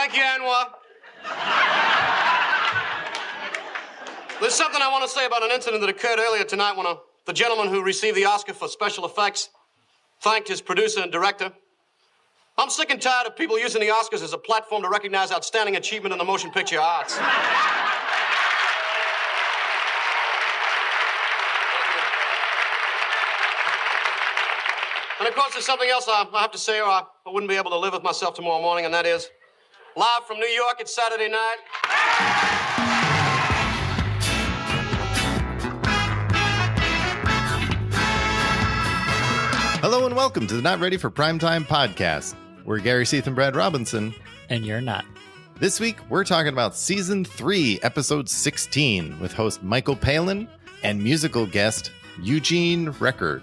Thank you, Anwar. There's something I want to say about an incident that occurred earlier tonight when the gentleman who received the Oscar for special effects thanked his producer and director. I'm sick and tired of people using the Oscars as a platform to recognize outstanding achievement in the motion picture arts. And of course, there's something else I have to say, or I wouldn't be able to live with myself tomorrow morning, and that is, live from New York, it's Saturday night. Hello and welcome to the Not Ready for Primetime podcast. We're Gary Seath and Brad Robinson. And you're not. This week, we're talking about Season 3, Episode 16, with host Michael Palin and musical guest Eugene Record.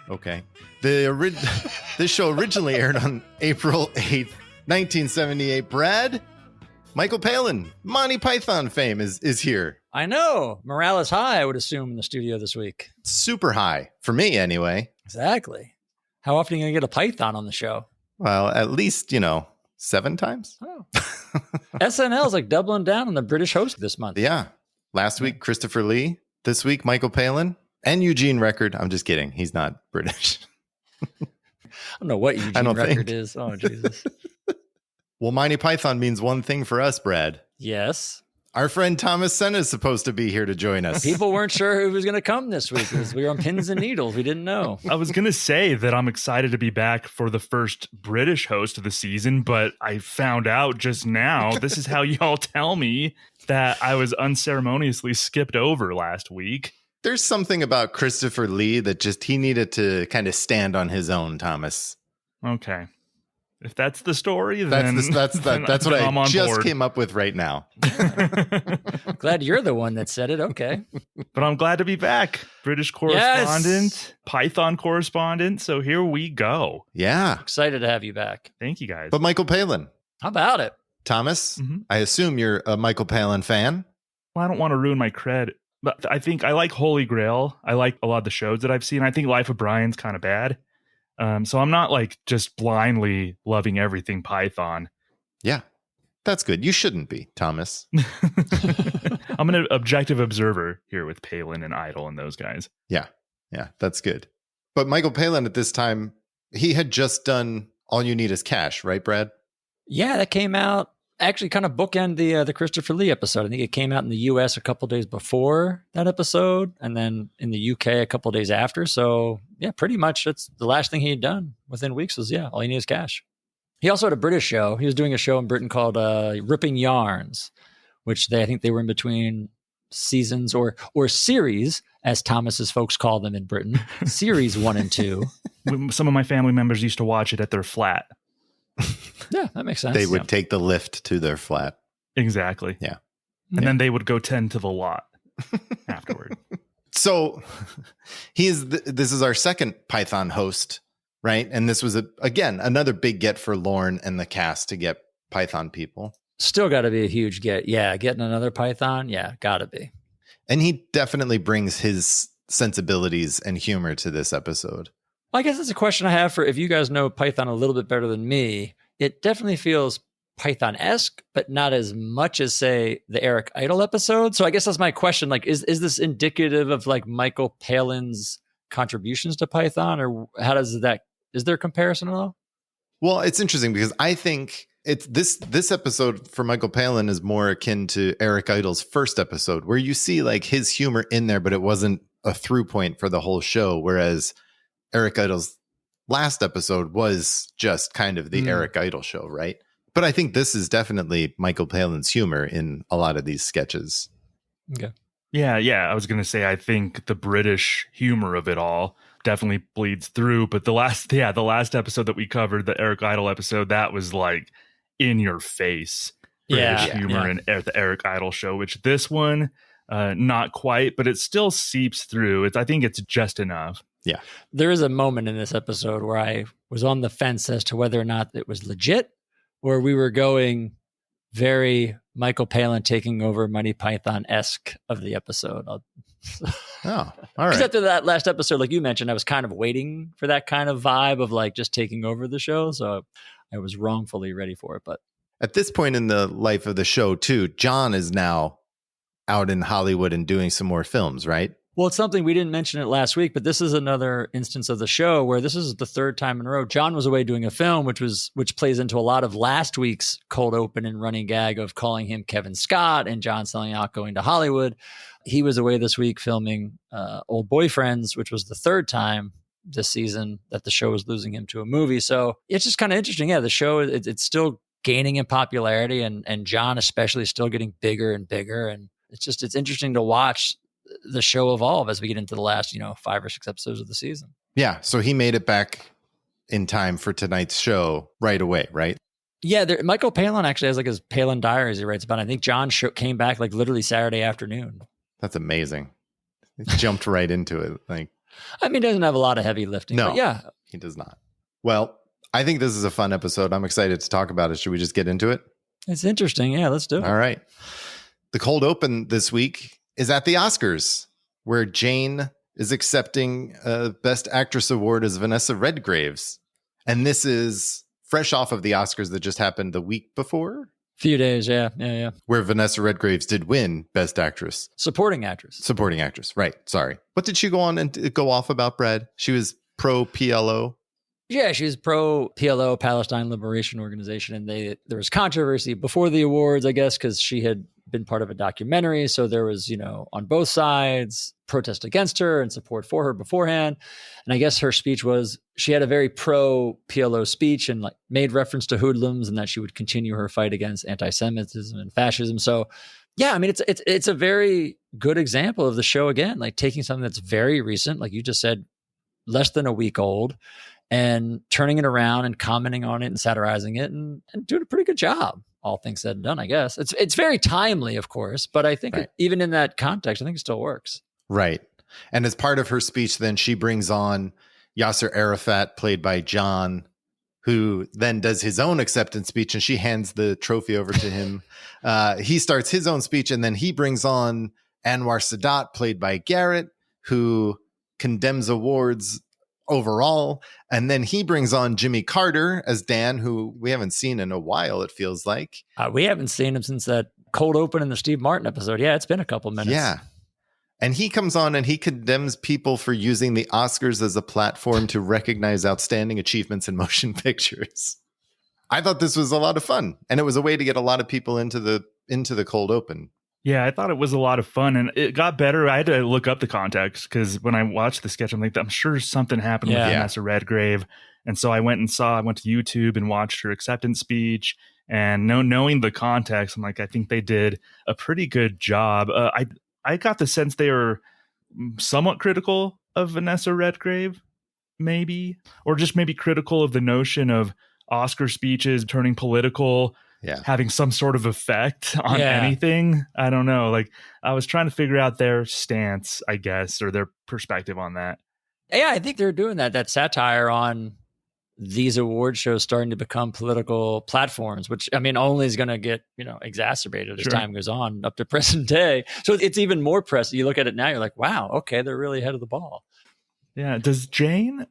Okay. This show originally aired on April 8th, 1978. Brad, Michael Palin, Monty Python fame is here. I know. Morale is high, I would assume, in the studio this week. Super high. For me, anyway. Exactly. How often are you going to get a Python on the show? Well, at least, 7 times. Oh. SNL is like doubling down on the British host this month. Yeah. Last week, Christopher Lee. This week, Michael Palin and Eugene Record. I'm just kidding. He's not British. I don't know what Eugene Record is. Oh, Jesus. Well, Monty Python means one thing for us, Brad. Yes. Our friend Thomas Sena is supposed to be here to join us. People weren't sure who was going to come this week because we were on pins and needles. We didn't know. I was going to say that I'm excited to be back for the first British host of the season, but I found out just now, this is how y'all tell me that I was unceremoniously skipped over last week. There's something about Christopher Lee that he needed to kind of stand on his own, Thomas. Okay. If that's the story, then that's what I just board. Came up with right now. Glad you're the one that said it. Okay. But I'm glad to be back. British correspondent, Python correspondent. So here we go. Yeah. Excited to have you back. Thank you, guys. But Michael Palin. How about it? Thomas, I assume you're a Michael Palin fan. Well, I don't want to ruin my cred, but I think I like Holy Grail. I like a lot of the shows that I've seen. I think Life of Brian's kind of bad. So I'm not like just blindly loving everything Python. Yeah, that's good. You shouldn't be, Thomas. I'm an objective observer here with Palin and Idol and those guys. Yeah, that's good. But Michael Palin at this time, he had just done All You Need Is Cash, right, Brad? Yeah, that came out. Actually kind of bookend the Christopher Lee episode. I think it came out in the US a couple days before that episode and then in the UK a couple days after. So yeah, pretty much that's the last thing he had done within weeks was, All You Need Is Cash. He also had a British show. He was doing a show in Britain called Ripping Yarns, which I think they were in between seasons or series, as Thomas's folks call them in Britain, series 1 and 2. Some of my family members used to watch it at their flat. Yeah, that makes sense. They would take the lift to their flat. Exactly. Yeah. And then they would go tend to the lot afterward. So this is our second Python host, right? And this was, again, another big get for Lorne and the cast to get Python people. Still got to be a huge get. Yeah, getting another Python. Yeah, got to be. And he definitely brings his sensibilities and humor to this episode. Well, I guess that's a question I have for if you guys know Python a little bit better than me. It definitely feels Python-esque, but not as much as, say, the Eric Idle episode. So I guess that's my question. Like, is this indicative of like Michael Palin's contributions to Python, or is there a comparison at all? Well, it's interesting because I think it's this episode for Michael Palin is more akin to Eric Idle's first episode, where you see like his humor in there, but it wasn't a through point for the whole show. Whereas Eric Idle's last episode was just kind of the Eric Idle show, right? But I think this is definitely Michael Palin's humor in a lot of these sketches. Okay. Yeah. I was going to say, I think the British humor of it all definitely bleeds through. But the last episode that we covered, the Eric Idle episode, that was like in your face British humor and the Eric Idle show, which this one, not quite, but it still seeps through. I think it's just enough. Yeah. There is a moment in this episode where I was on the fence as to whether or not it was legit or we were going very Michael Palin taking over Monty Python-esque of the episode. Oh, all right. Except after that last episode, like you mentioned, I was kind of waiting for that kind of vibe of like just taking over the show. So I was wrongfully ready for it. But At this point in the life of the show, too, John is now out in Hollywood and doing some more films, right? Well, it's something we didn't mention it last week, but this is another instance of the show where this is the third time in a row. John was away doing a film, which plays into a lot of last week's cold open and running gag of calling him Kevin Scott and John selling out going to Hollywood. He was away this week filming Old Boyfriends, which was the third time this season that the show was losing him to a movie. So it's just kind of interesting. Yeah, the show, it's still gaining in popularity, and John especially is still getting bigger and bigger. And it's interesting to watch the show evolve as we get into the last, 5 or 6 episodes of the season. Yeah. So he made it back in time for tonight's show right away, right? Yeah. Michael Palin actually has like his Palin diaries he writes about. I think John came back like literally Saturday afternoon. That's amazing. He jumped right into it. Like, I mean, he doesn't have a lot of heavy lifting. No, but yeah, he does not. Well, I think this is a fun episode. I'm excited to talk about it. Should we just get into it? it's interesting. Yeah, let's do it. All right. The cold open this week is at the Oscars, where Jane is accepting a Best Actress award as Vanessa Redgrave's. And this is fresh off of the Oscars that just happened the week before, Few days. Yeah. where Vanessa Redgraves did win Best Actress. Supporting actress. Supporting actress. Right. Sorry. What did she go on and go off about, Brad? She was pro PLO. Yeah, she was pro PLO, Palestine Liberation Organization, and there was controversy before the awards, I guess, because she had been part of a documentary. So there was, on both sides, protest against her and support for her beforehand. And I guess her speech was, she had a very pro PLO speech and like made reference to hoodlums and that she would continue her fight against anti-Semitism and fascism. So yeah, I mean, it's a very good example of the show again, like taking something that's very recent, like you just said, less than a week old, and turning it around and commenting on it and satirizing it and doing a pretty good job, all things said and done, I guess. It's very timely, of course, but I think even in that context, I think it still works. Right. And as part of her speech, then she brings on Yasser Arafat, played by John, who then does his own acceptance speech, and she hands the trophy over to him. He starts his own speech, and then he brings on Anwar Sadat, played by Garrett, who condemns awards overall. And then he brings on Jimmy Carter as Dan, who we haven't seen in a while, it feels like. We haven't seen him since that cold open in the Steve Martin episode. Yeah, it's been a couple minutes. Yeah. And he comes on and he condemns people for using the Oscars as a platform to recognize outstanding achievements in motion pictures. I thought this was a lot of fun, and it was a way to get a lot of people into the cold open. Yeah, I thought it was a lot of fun, and it got better. I had to look up the context because when I watched the sketch, I'm like, I'm sure something happened with Vanessa Redgrave. And so I went to YouTube and watched her acceptance speech, and knowing the context, I'm like, I think they did a pretty good job. I got the sense they were somewhat critical of Vanessa Redgrave, maybe, or just maybe critical of the notion of Oscar speeches turning political, having some sort of effect on anything. I don't know. Like, I was trying to figure out their stance, I guess, or their perspective on that. Yeah, I think they're doing that satire on these award shows starting to become political platforms, which I mean, only is going to get, exacerbated as time goes on up to present day. So it's even more pressing. You look at it now, you're like, wow, okay, they're really ahead of the ball. Yeah. Does Jane,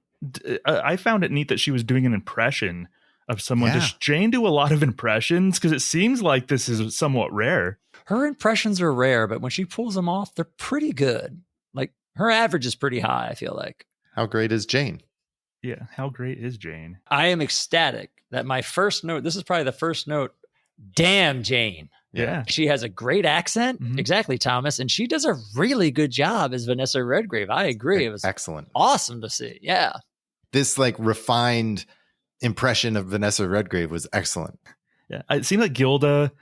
I found it neat that she was doing an impression of someone. Yeah. Does Jane do a lot of impressions? Because it seems like this is somewhat rare. Her impressions are rare, but when she pulls them off, they're pretty good. Like her average is pretty high, I feel like. How great is Jane? Yeah. How great is Jane? I am ecstatic that my first note, this is probably the first note. Damn, Jane. Yeah. She has a great accent. Mm-hmm. Exactly, Thomas. And she does a really good job as Vanessa Redgrave. I agree. It was excellent. Awesome to see. Yeah. This like refined impression of Vanessa Redgrave was excellent. Yeah. It seemed like Gilda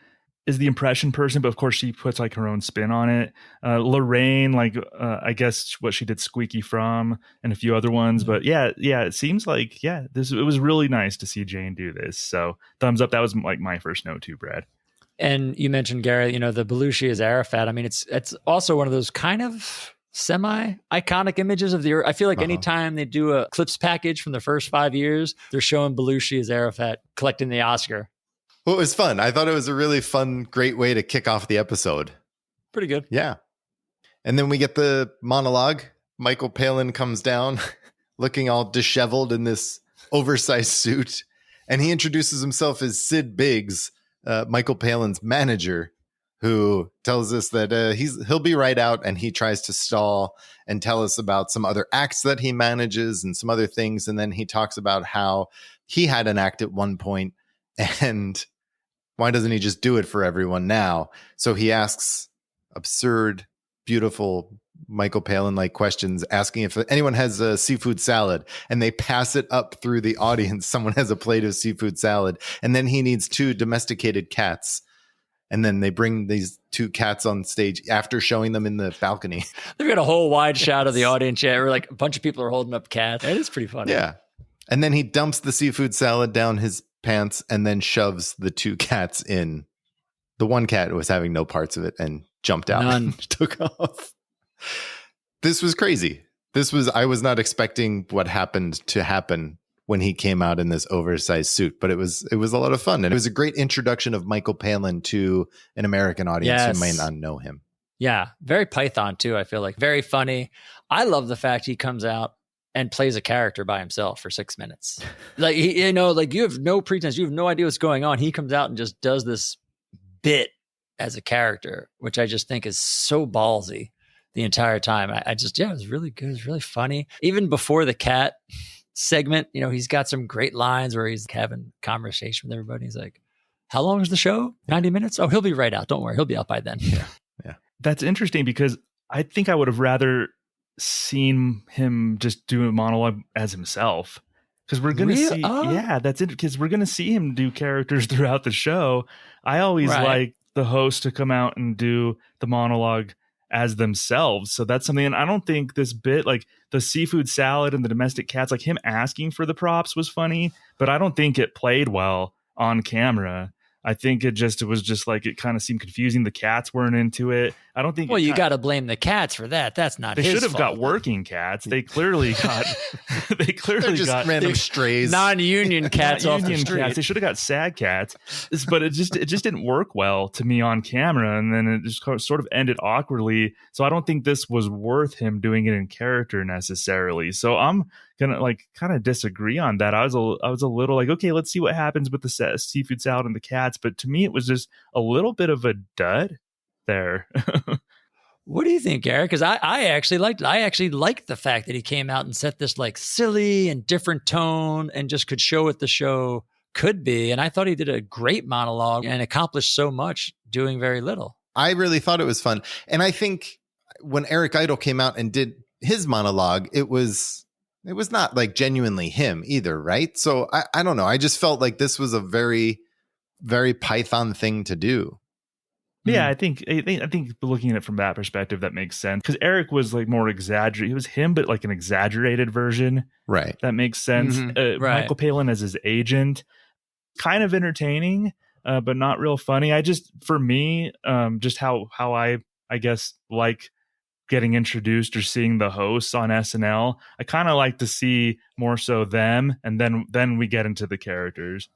is the impression person, but of course she puts like her own spin on it. Lorraine, I guess what she did Squeaky From and a few other ones, but yeah, it seems like, it was really nice to see Jane do this. So thumbs up. That was like my first note too, Brad. And you mentioned Gary, the Belushi as Arafat. I mean, it's also one of those kind of semi-iconic images of the earth. I feel like anytime they do a clips package from the first 5 years, they're showing Belushi as Arafat collecting the Oscar. Well, it was fun. I thought it was a really fun, great way to kick off the episode. Pretty good. Yeah. And then we get the monologue. Michael Palin comes down looking all disheveled in this oversized suit. And he introduces himself as Sid Biggs, Michael Palin's manager, who tells us that he'll be right out, and he tries to stall and tell us about some other acts that he manages and some other things. And then he talks about how he had an act at one point, and why doesn't he just do it for everyone now? So he asks absurd, beautiful Michael Palin-like questions, asking if anyone has a seafood salad, and they pass it up through the audience. Someone has a plate of seafood salad, and then he needs 2 domesticated cats. And then they bring these 2 cats on stage after showing them in the balcony. They've got a whole wide shot of the audience. Yeah, where like a bunch of people are holding up cats. It is pretty funny. Yeah. And then he dumps the seafood salad down his pants and then shoves the 2 cats in. The one cat was having no parts of it and jumped out and took off. This was crazy. I was not expecting what happened to happen when he came out in this oversized suit, but it was a lot of fun. And it was a great introduction of Michael Palin to an American audience who may not know him. Yeah. Very Python too, I feel like. Very funny. I love the fact he comes out and plays a character by himself for 6 minutes. Like, like you have no pretense. You have no idea what's going on. He comes out and just does this bit as a character, which I just think is so ballsy the entire time. It was really good. It was really funny. Even before the cat segment, he's got some great lines where he's having conversation with everybody. He's like, how long is the show? 90 minutes? Oh, he'll be right out. Don't worry. He'll be out by then. Yeah. That's interesting because I think I would have rather seen him just do a monologue as himself. Because we're going to see, that's it. Because we're going to see him do characters throughout the show. I always like the host to come out and do the monologue as themselves. So that's something. And I don't think this bit, like the seafood salad and the domestic cats, like him asking for the props was funny, but I don't think it played well on camera. I think it was just like, it kind of seemed confusing. The cats weren't into it. I don't think. Well, you got to blame the cats for that. That's not. They his should have fault. got working cats. They clearly got. Just random strays, non-union cats off the street. Cats. They should have got SAG cats, but it just didn't work well to me on camera, and then it just sort of ended awkwardly. So I don't think this was worth him doing it in character necessarily. So I'm gonna kind of disagree on that. I was a little like, okay, let's see what happens with the seafood salad and the cats, but to me it was just a little bit of a dud there. What do you think, Eric? Because I actually liked the fact that he came out and set this like silly and different tone and just could show what the show could be. And I thought he did a great monologue and accomplished so much doing very little. I really thought it was fun. And I think when Eric Idle came out and did his monologue, it was not like genuinely him either, right? So I don't know. I just felt like this was a very, very Python thing to do. Yeah, I think looking at it from that perspective, that makes sense. Because Eric was like more exaggerated. It was him, but like an exaggerated version. Right. That makes sense. Mm-hmm. Right. Michael Palin as his agent, kind of entertaining, but not real funny. For me, just how I guess like getting introduced or seeing the hosts on SNL, I kind of like to see more so them, and then we get into the characters.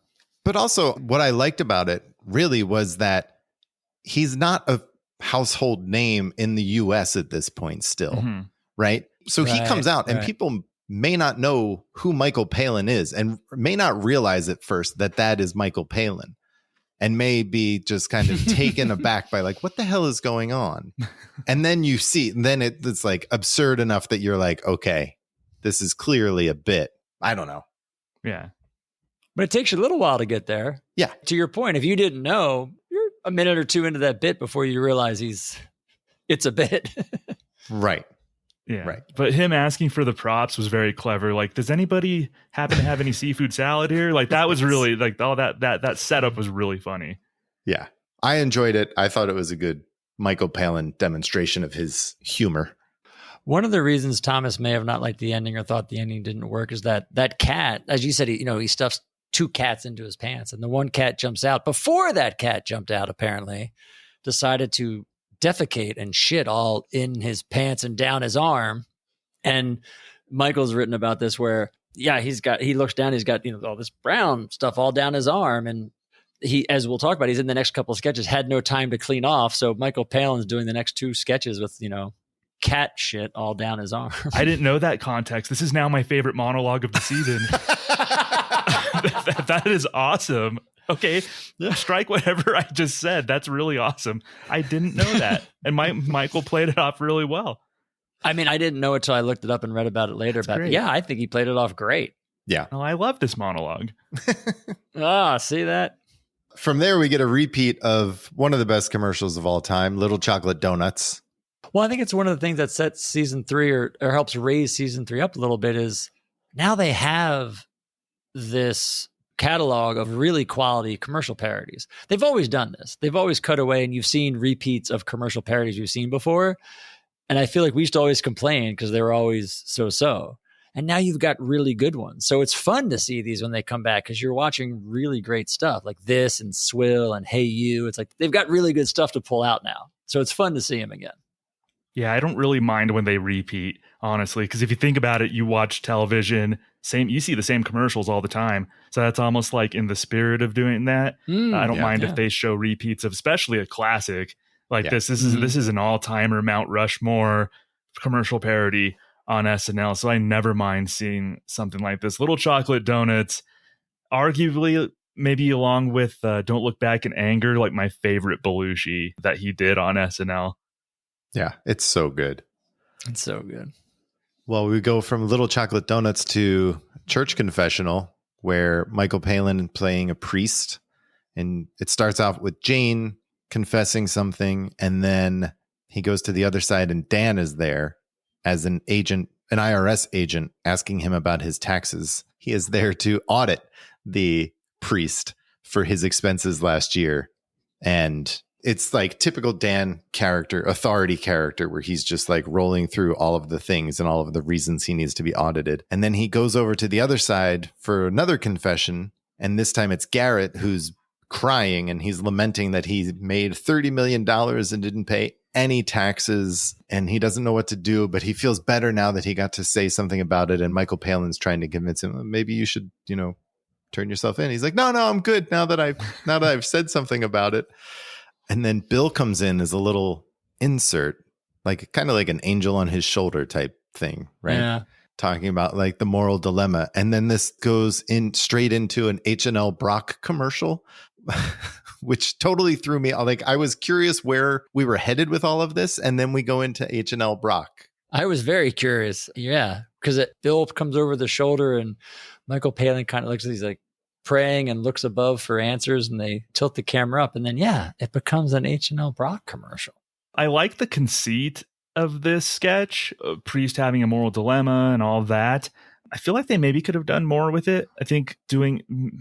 But also what I liked about it really was that he's not a household name in the US at this point still, right? So he comes out and people may not know who Michael Palin is and may not realize at first that is Michael Palin, and may be just kind of taken aback by like, what the hell is going on? And then you see, and then it's like absurd enough that you're like, okay, this is clearly a bit. I don't know. Yeah. But it takes you a little while to get there. Yeah. To your point, if you didn't know, you're a minute or two into that bit before you realize it's a bit. Right. Yeah. Right. But him asking for the props was very clever. Like, does anybody happen to have any seafood salad here? Like, that was really like all that setup was really funny. Yeah. I enjoyed it. I thought it was a good Michael Palin demonstration of his humor. One of the reasons Thomas may have not liked the ending or thought the ending didn't work is that cat, as you said, he stuffs 2 cats into his pants, and the one cat jumps out. Before that cat jumped out, apparently, decided to defecate and shit all in his pants and down his arm. And Michael's written about this where, he looks down, he's got, all this brown stuff all down his arm. And he, as we'll talk about, he's in the next couple of sketches, had no time to clean off. So Michael Palin's doing the next 2 sketches with, cat shit all down his arm. I didn't know that context. This is now my favorite monologue of the season. That is awesome. Okay, strike whatever I just said. That's really awesome. I didn't know that. And Michael played it off really well. I mean, I didn't know it till I looked it up and read about it later. But great. yeah, I think he played it off great. Yeah. Well, I love this monologue. See that? From there, we get a repeat of one of the best commercials of all time, Little Chocolate Donuts. Well, I think it's one of the things that sets season 3 or helps raise season 3 up a little bit is now they have this catalog of really quality commercial parodies. They've always done this. They've always cut away and you've seen repeats of commercial parodies you've seen before. And I feel like we used to always complain because they were always so-so. And now you've got really good ones. So it's fun to see these when they come back because you're watching really great stuff like this and Swill and Hey You. It's like they've got really good stuff to pull out now. So it's fun to see them again. Yeah, I don't really mind when they repeat, honestly, because if you think about it, you watch television, you see the same commercials all the time. So that's almost like in the spirit of doing that. I don't mind if they show repeats of especially a classic like this. This is an all-timer Mount Rushmore commercial parody on SNL. So I never mind seeing something like this. Little Chocolate Donuts, arguably maybe along with Don't Look Back in Anger, like my favorite Belushi that he did on SNL. Yeah, it's so good. It's so good. Well, we go from Little Chocolate Donuts to Church Confessional, where Michael Palin playing a priest. And it starts off with Jane confessing something. And then he goes to the other side and Dan is there as an agent, an IRS agent, asking him about his taxes. He is there to audit the priest for his expenses last year. And it's like typical Dan character, authority character, where he's just like rolling through all of the things and all of the reasons he needs to be audited. And then he goes over to the other side for another confession. And this time it's Garrett who's crying and he's lamenting that he made $30 million and didn't pay any taxes and he doesn't know what to do, but he feels better now that he got to say something about it. And Michael Palin's trying to convince him, maybe you should, turn yourself in. He's like, no, I'm good now that I've said something about it. And then Bill comes in as a little insert, like kind of like an angel on his shoulder type thing, right? Yeah. Talking about like the moral dilemma. And then this goes in straight into an H&L Brock commercial, which totally threw me. Like I was curious where we were headed with all of this. And then we go into H&L Brock. I was very curious. Yeah. Because Bill comes over the shoulder and Michael Palin kind of looks, he's like praying and looks above for answers and they tilt the camera up. And then, it becomes an H&L Brock commercial. I like the conceit of this sketch, a priest having a moral dilemma and all that. I feel like they maybe could have done more with it. I think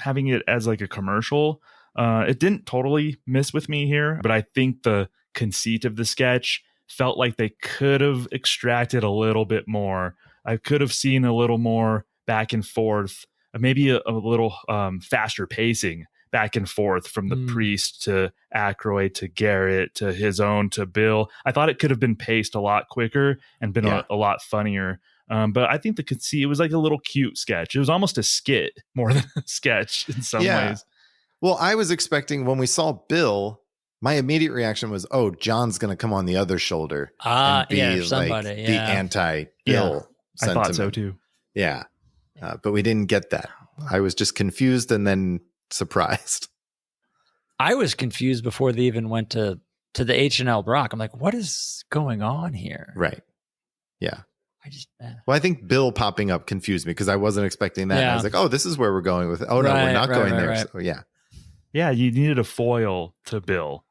having it as like a commercial, it didn't totally miss with me here, but I think the conceit of the sketch felt like they could have extracted a little bit more. I could have seen a little more back and forth, maybe a little faster pacing back and forth from the priest to Aykroyd to Garrett to his own to Bill. I thought it could have been paced a lot quicker and been a lot funnier. But I think the conceit, it was like a little cute sketch. It was almost a skit more than a sketch in some ways. Well, I was expecting when we saw Bill, my immediate reaction was, oh, John's going to come on the other shoulder and be somebody, the anti-Bill sentiment. I thought so too. Yeah. But we didn't get that. I was just confused and then surprised. I was confused before they even went to the H&L Brock. I'm like, what is going on here? Right. Yeah. Well, I think Bill popping up confused me because I wasn't expecting that. I was like, oh, this is where we're going with it. Oh, no, we're not going there. Right. So, yeah. Yeah, you needed a foil to Bill.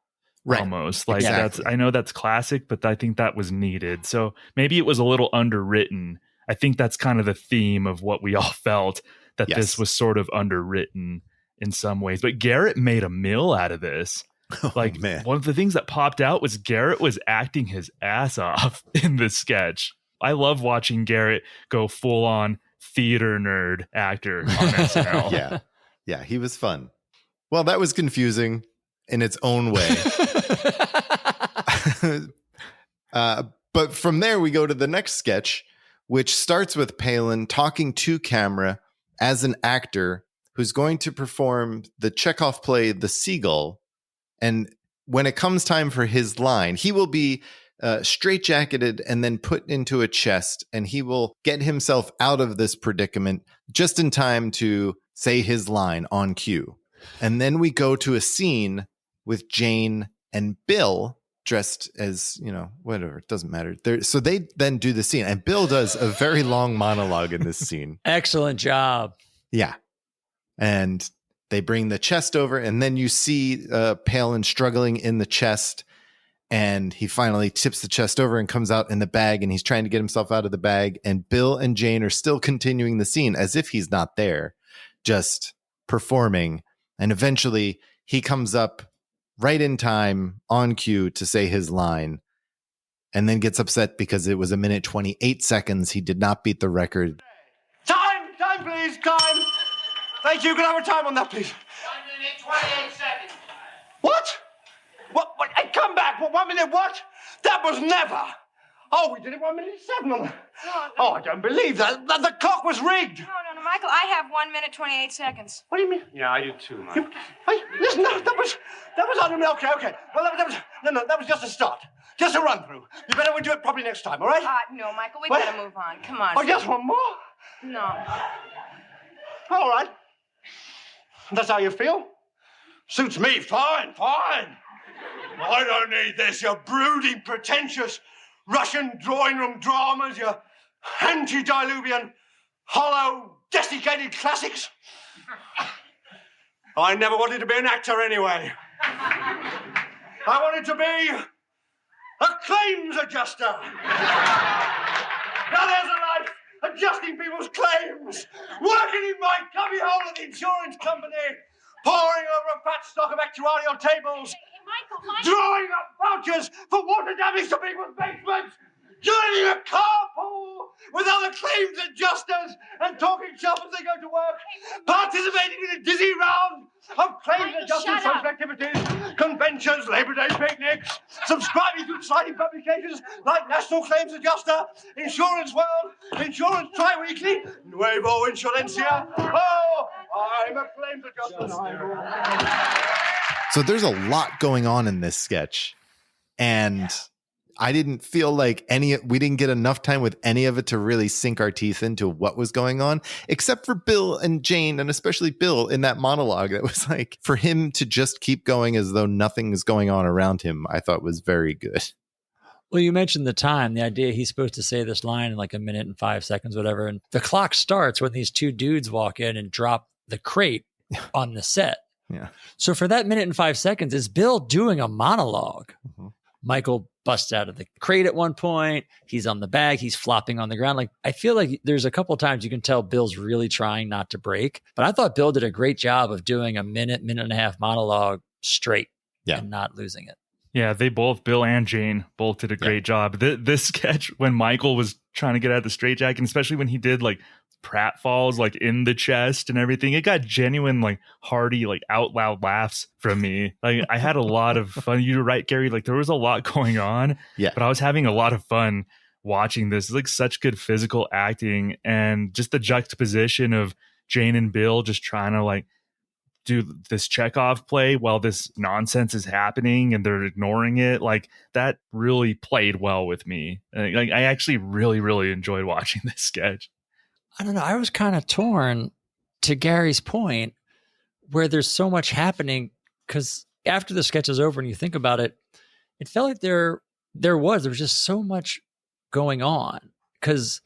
Right. Almost like exactly. I know that's classic, but I think that was needed. So maybe it was a little underwritten. I think that's kind of the theme of what we all felt, that this was sort of underwritten in some ways. But Garrett made a meal out of this. Like, man. One of the things that popped out was Garrett was acting his ass off in this sketch. I love watching Garrett go full on theater nerd actor on SNL. Yeah, he was fun. Well, that was confusing in its own way. But from there, we go to the next sketch, which starts with Palin talking to camera as an actor who's going to perform the Chekhov play, The Seagull. And when it comes time for his line, he will be straitjacketed and then put into a chest, and he will get himself out of this predicament just in time to say his line on cue. And then we go to a scene with Jane and Bill dressed as, whatever, it doesn't matter. So they then do the scene, and Bill does a very long monologue in this scene. Excellent job. Yeah. And they bring the chest over, and then you see Palin struggling in the chest, and he finally tips the chest over and comes out in the bag, and he's trying to get himself out of the bag. And Bill and Jane are still continuing the scene as if he's not there, just performing. And eventually he comes up right in time on cue to say his line, and then gets upset because it was 1:28. He did not beat the record. Time, please, time. Thank you. Can I have a time on that, please? 1:28. What? What? Hey, come back. What, 1 minute what? That was never. Oh, we did it 1:07 on that. No. Oh, I don't believe that. The clock was rigged. No, Michael, I have 1:28. What do you mean? Yeah, I do too, Mike. Hey, listen, that was unreal. Okay. Well, that was just a start. Just a run through. You better do it properly next time, all right? No, Michael, we What? gotta move on. Come on. Oh, just one more? No. All right. That's how you feel? Suits me. Fine. I don't need this, you brooding, pretentious Russian drawing room dramas, your antediluvian, hollow, desiccated classics. I never wanted to be an actor anyway. I wanted to be a claims adjuster. Now there's a life adjusting people's claims, working in my cubbyhole at the insurance company, poring over a fat stock of actuarial tables, Michael. drawing up vouchers for water damage to people's basements, joining a carpool with other claims adjusters and talking shop as they go to work, participating in a dizzy round of claims Michael, adjusting shut up. social activities, conventions, Labor Day picnics, subscribing to exciting publications like National Claims Adjuster, Insurance World, Insurance Tri-Weekly, Nuevo Insurencia. Oh, I'm a claims adjuster. So there's a lot going on in this sketch, and I didn't feel like we didn't get enough time with any of it to really sink our teeth into what was going on, except for Bill and Jane, and especially Bill in that monologue. That was like, for him to just keep going as though nothing is going on around him, I thought was very good. Well, you mentioned the time, the idea he's supposed to say this line in like 1:05, whatever. And the clock starts when these two dudes walk in and drop the crate on the set. Yeah. So for that 1:05, is Bill doing a monologue? Mm-hmm. Michael busts out of the crate at one point. He's on the bag. He's flopping on the ground. Like, I feel like there's a couple of times you can tell Bill's really trying not to break. But I thought Bill did a great job of doing a minute and a half monologue straight and not losing it. Yeah, Bill and Jane, both did a great job. This sketch, when Michael was trying to get out of the straitjacket, and especially when he did like pratfalls like in the chest and everything, it got genuine, like hearty, like out loud laughs from me. Like, I had a lot of fun. You're right, Gary. Like, there was a lot going on, but I was having a lot of fun watching this. It's like such good physical acting, and just the juxtaposition of Jane and Bill just trying to like do this Chekhov play while this nonsense is happening and they're ignoring it. Like, that really played well with me. Like, I actually really enjoyed watching this sketch. I don't know. I was kind of torn, to Gary's point, where there's so much happening, because after the sketch is over and you think about it, it felt like there was just so much going on, because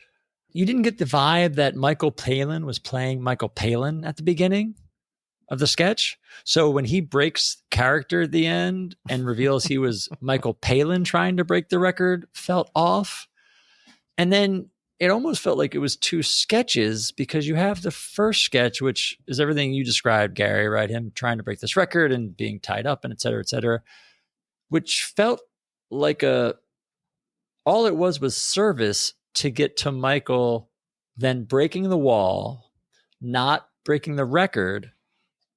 you didn't get the vibe that Michael Palin was playing Michael Palin at the beginning of the sketch. So when he breaks character at the end and reveals he was Michael Palin trying to break the record, felt off. And then it almost felt like it was two sketches, because you have the first sketch, which is everything you described, Gary, right? Him trying to break this record and being tied up and et cetera, which felt like all it was service to get to Michael then breaking the wall, not breaking the record,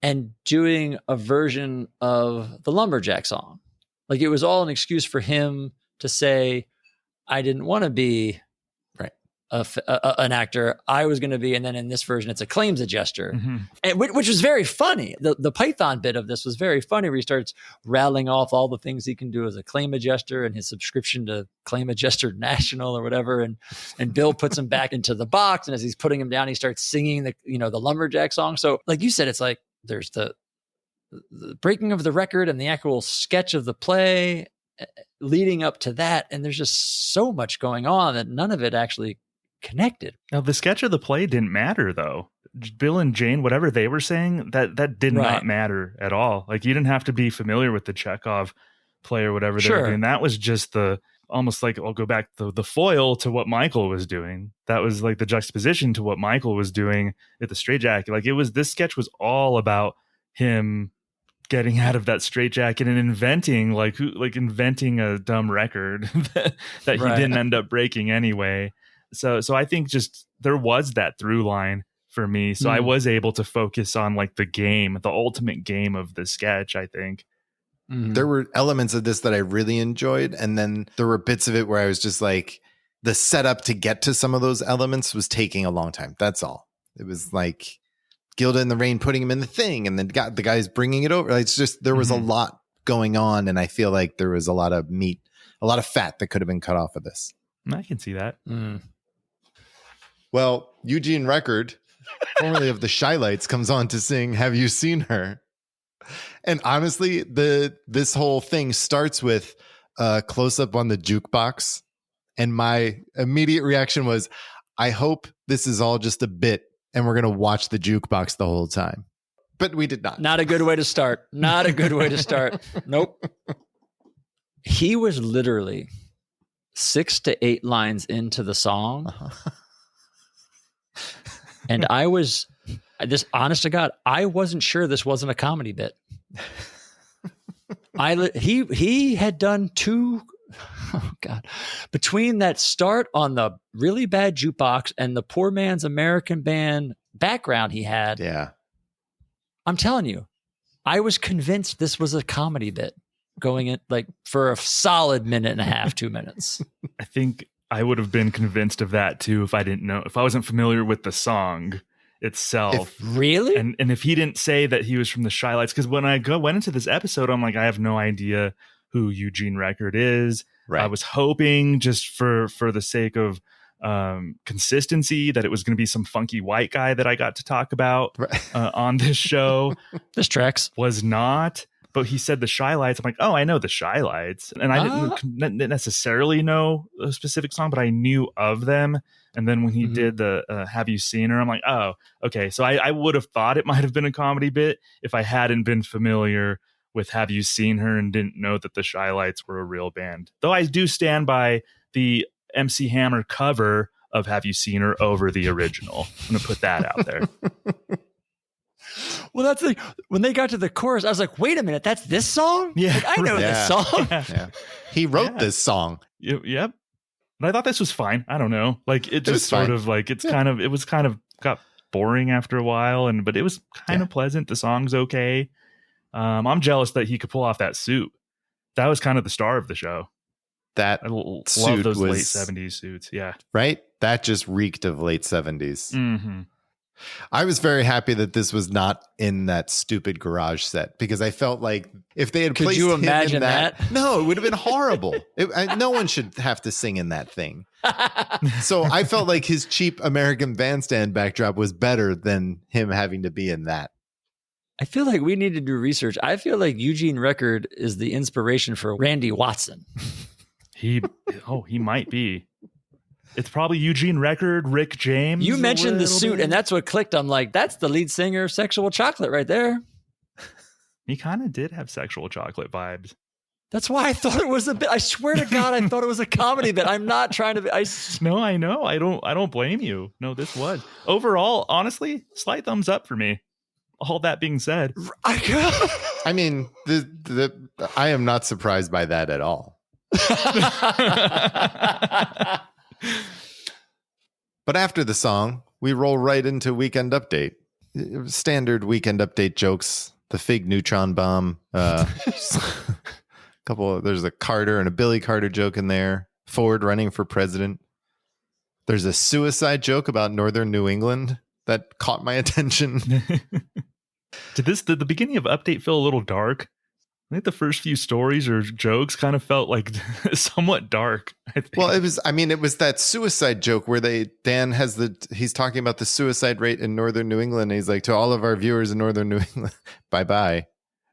and doing a version of the Lumberjack song. Like, it was all an excuse for him to say, I didn't want to be an actor. I was going to be, and then in this version, it's a claims adjuster, and which was very funny. The Python bit of this was very funny, where he starts rattling off all the things he can do as a claim adjuster and his subscription to Claim Adjuster National or whatever, and Bill puts him back into the box, and as he's putting him down, he starts singing the Lumberjack song. So, like you said, it's like there's the the breaking of the record and the actual sketch of the play leading up to that. And there's just so much going on that none of it actually connected. Now, the sketch of the play didn't matter, though. Bill and Jane, whatever they were saying, that did not matter at all. Like, you didn't have to be familiar with the Chekhov play or whatever they were doing. That was just almost like, I'll go back to the foil to what Michael was doing. That was like the juxtaposition to what Michael was doing at the straitjacket. Like, this sketch was all about him getting out of that straitjacket and inventing a dumb record that he didn't end up breaking anyway. So I think just there was that through line for me. So I was able to focus on like the ultimate game of the sketch, I think. There were elements of this that I really enjoyed. And then there were bits of it where I was just like, the setup to get to some of those elements was taking a long time. That's all. It was like Gilda in the Rain putting him in the thing, and then the guys bringing it over. It's just, there was a lot going on. And I feel like there was a lot of meat, a lot of fat that could have been cut off of this. I can see that. Well, Eugene Record, formerly of the Shylights, comes on to sing Have You Seen Her? And honestly, this whole thing starts with a close-up on the jukebox. And my immediate reaction was, I hope this is all just a bit and we're going to watch the jukebox the whole time. But we did not. Not a good way to start. Not a good way to start. Nope. He was literally 6 to 8 lines into the song. And I was, honest to God, I wasn't sure this wasn't a comedy bit. He had done 2, oh God, between that start on the really bad jukebox and the Poor Man's American Band background he had. Yeah. I'm telling you, I was convinced this was a comedy bit going in like for a solid minute and a half, 2 minutes. I think I would have been convinced of that too if I wasn't familiar with the song itself. Really? And if he didn't say that he was from the Shylights, because when I went into this episode, I'm like, I have no idea who Eugene Record is. Right. I was hoping, just for the sake of consistency, that it was going to be some funky white guy that I got to talk about on this show. This tracks. Was not. But he said the Shylights. I'm like, oh, I know the Shylights. And I didn't necessarily know a specific song, but I knew of them. And then when he did the Have You Seen Her? I'm like, oh, okay. So I would have thought it might have been a comedy bit if I hadn't been familiar with Have You Seen Her and didn't know that the Shylights were a real band. Though I do stand by the MC Hammer cover of Have You Seen Her over the original. I'm going to put that out there. Well, that's when they got to the chorus, I was like, wait a minute, that's this song? Yeah. Like, I know this song. Yeah. He wrote this song. Yep. But I thought this was fine. I don't know. Like, it just sort of like, it was kind of got boring after a while, but it was kind of pleasant. The song's okay. I'm jealous that he could pull off that suit. That was kind of the star of the show. That I love suit those was, late 70s suits. Yeah. Right? That just reeked of late 70s. Mm-hmm. I was very happy that this was not in that stupid garage set, because I felt like if they had Could placed you him imagine in that? No, it would have been horrible. No one should have to sing in that thing. So I felt like his cheap American Bandstand backdrop was better than him having to be in that. I feel like we need to do research. I feel like Eugene Record is the inspiration for Randy Watson. He might be. It's probably Eugene Record, Rick James. You mentioned the suit, and that's what clicked. I'm like, that's the lead singer of Sexual Chocolate right there. He kind of did have Sexual Chocolate vibes. That's why I thought it was a bit. I swear to God, I thought it was a comedy bit. I'm not trying to be. No, I know. I don't blame you. No, this was. Overall, honestly, slight thumbs up for me. All that being said. I mean, I am not surprised by that at all. But after the song, we roll right into Weekend Update. Standard Weekend Update jokes. The fig neutron bomb. There's a Carter and a Billy Carter joke in there. Ford running for president. There's a suicide joke about northern New England that caught my attention. Did the beginning of Update feel a little dark? I think the first few stories or jokes kind of felt like somewhat dark. I think. Well, it was that suicide joke where he's talking about the suicide rate in northern New England. And he's like, to all of our viewers in northern New England, bye-bye.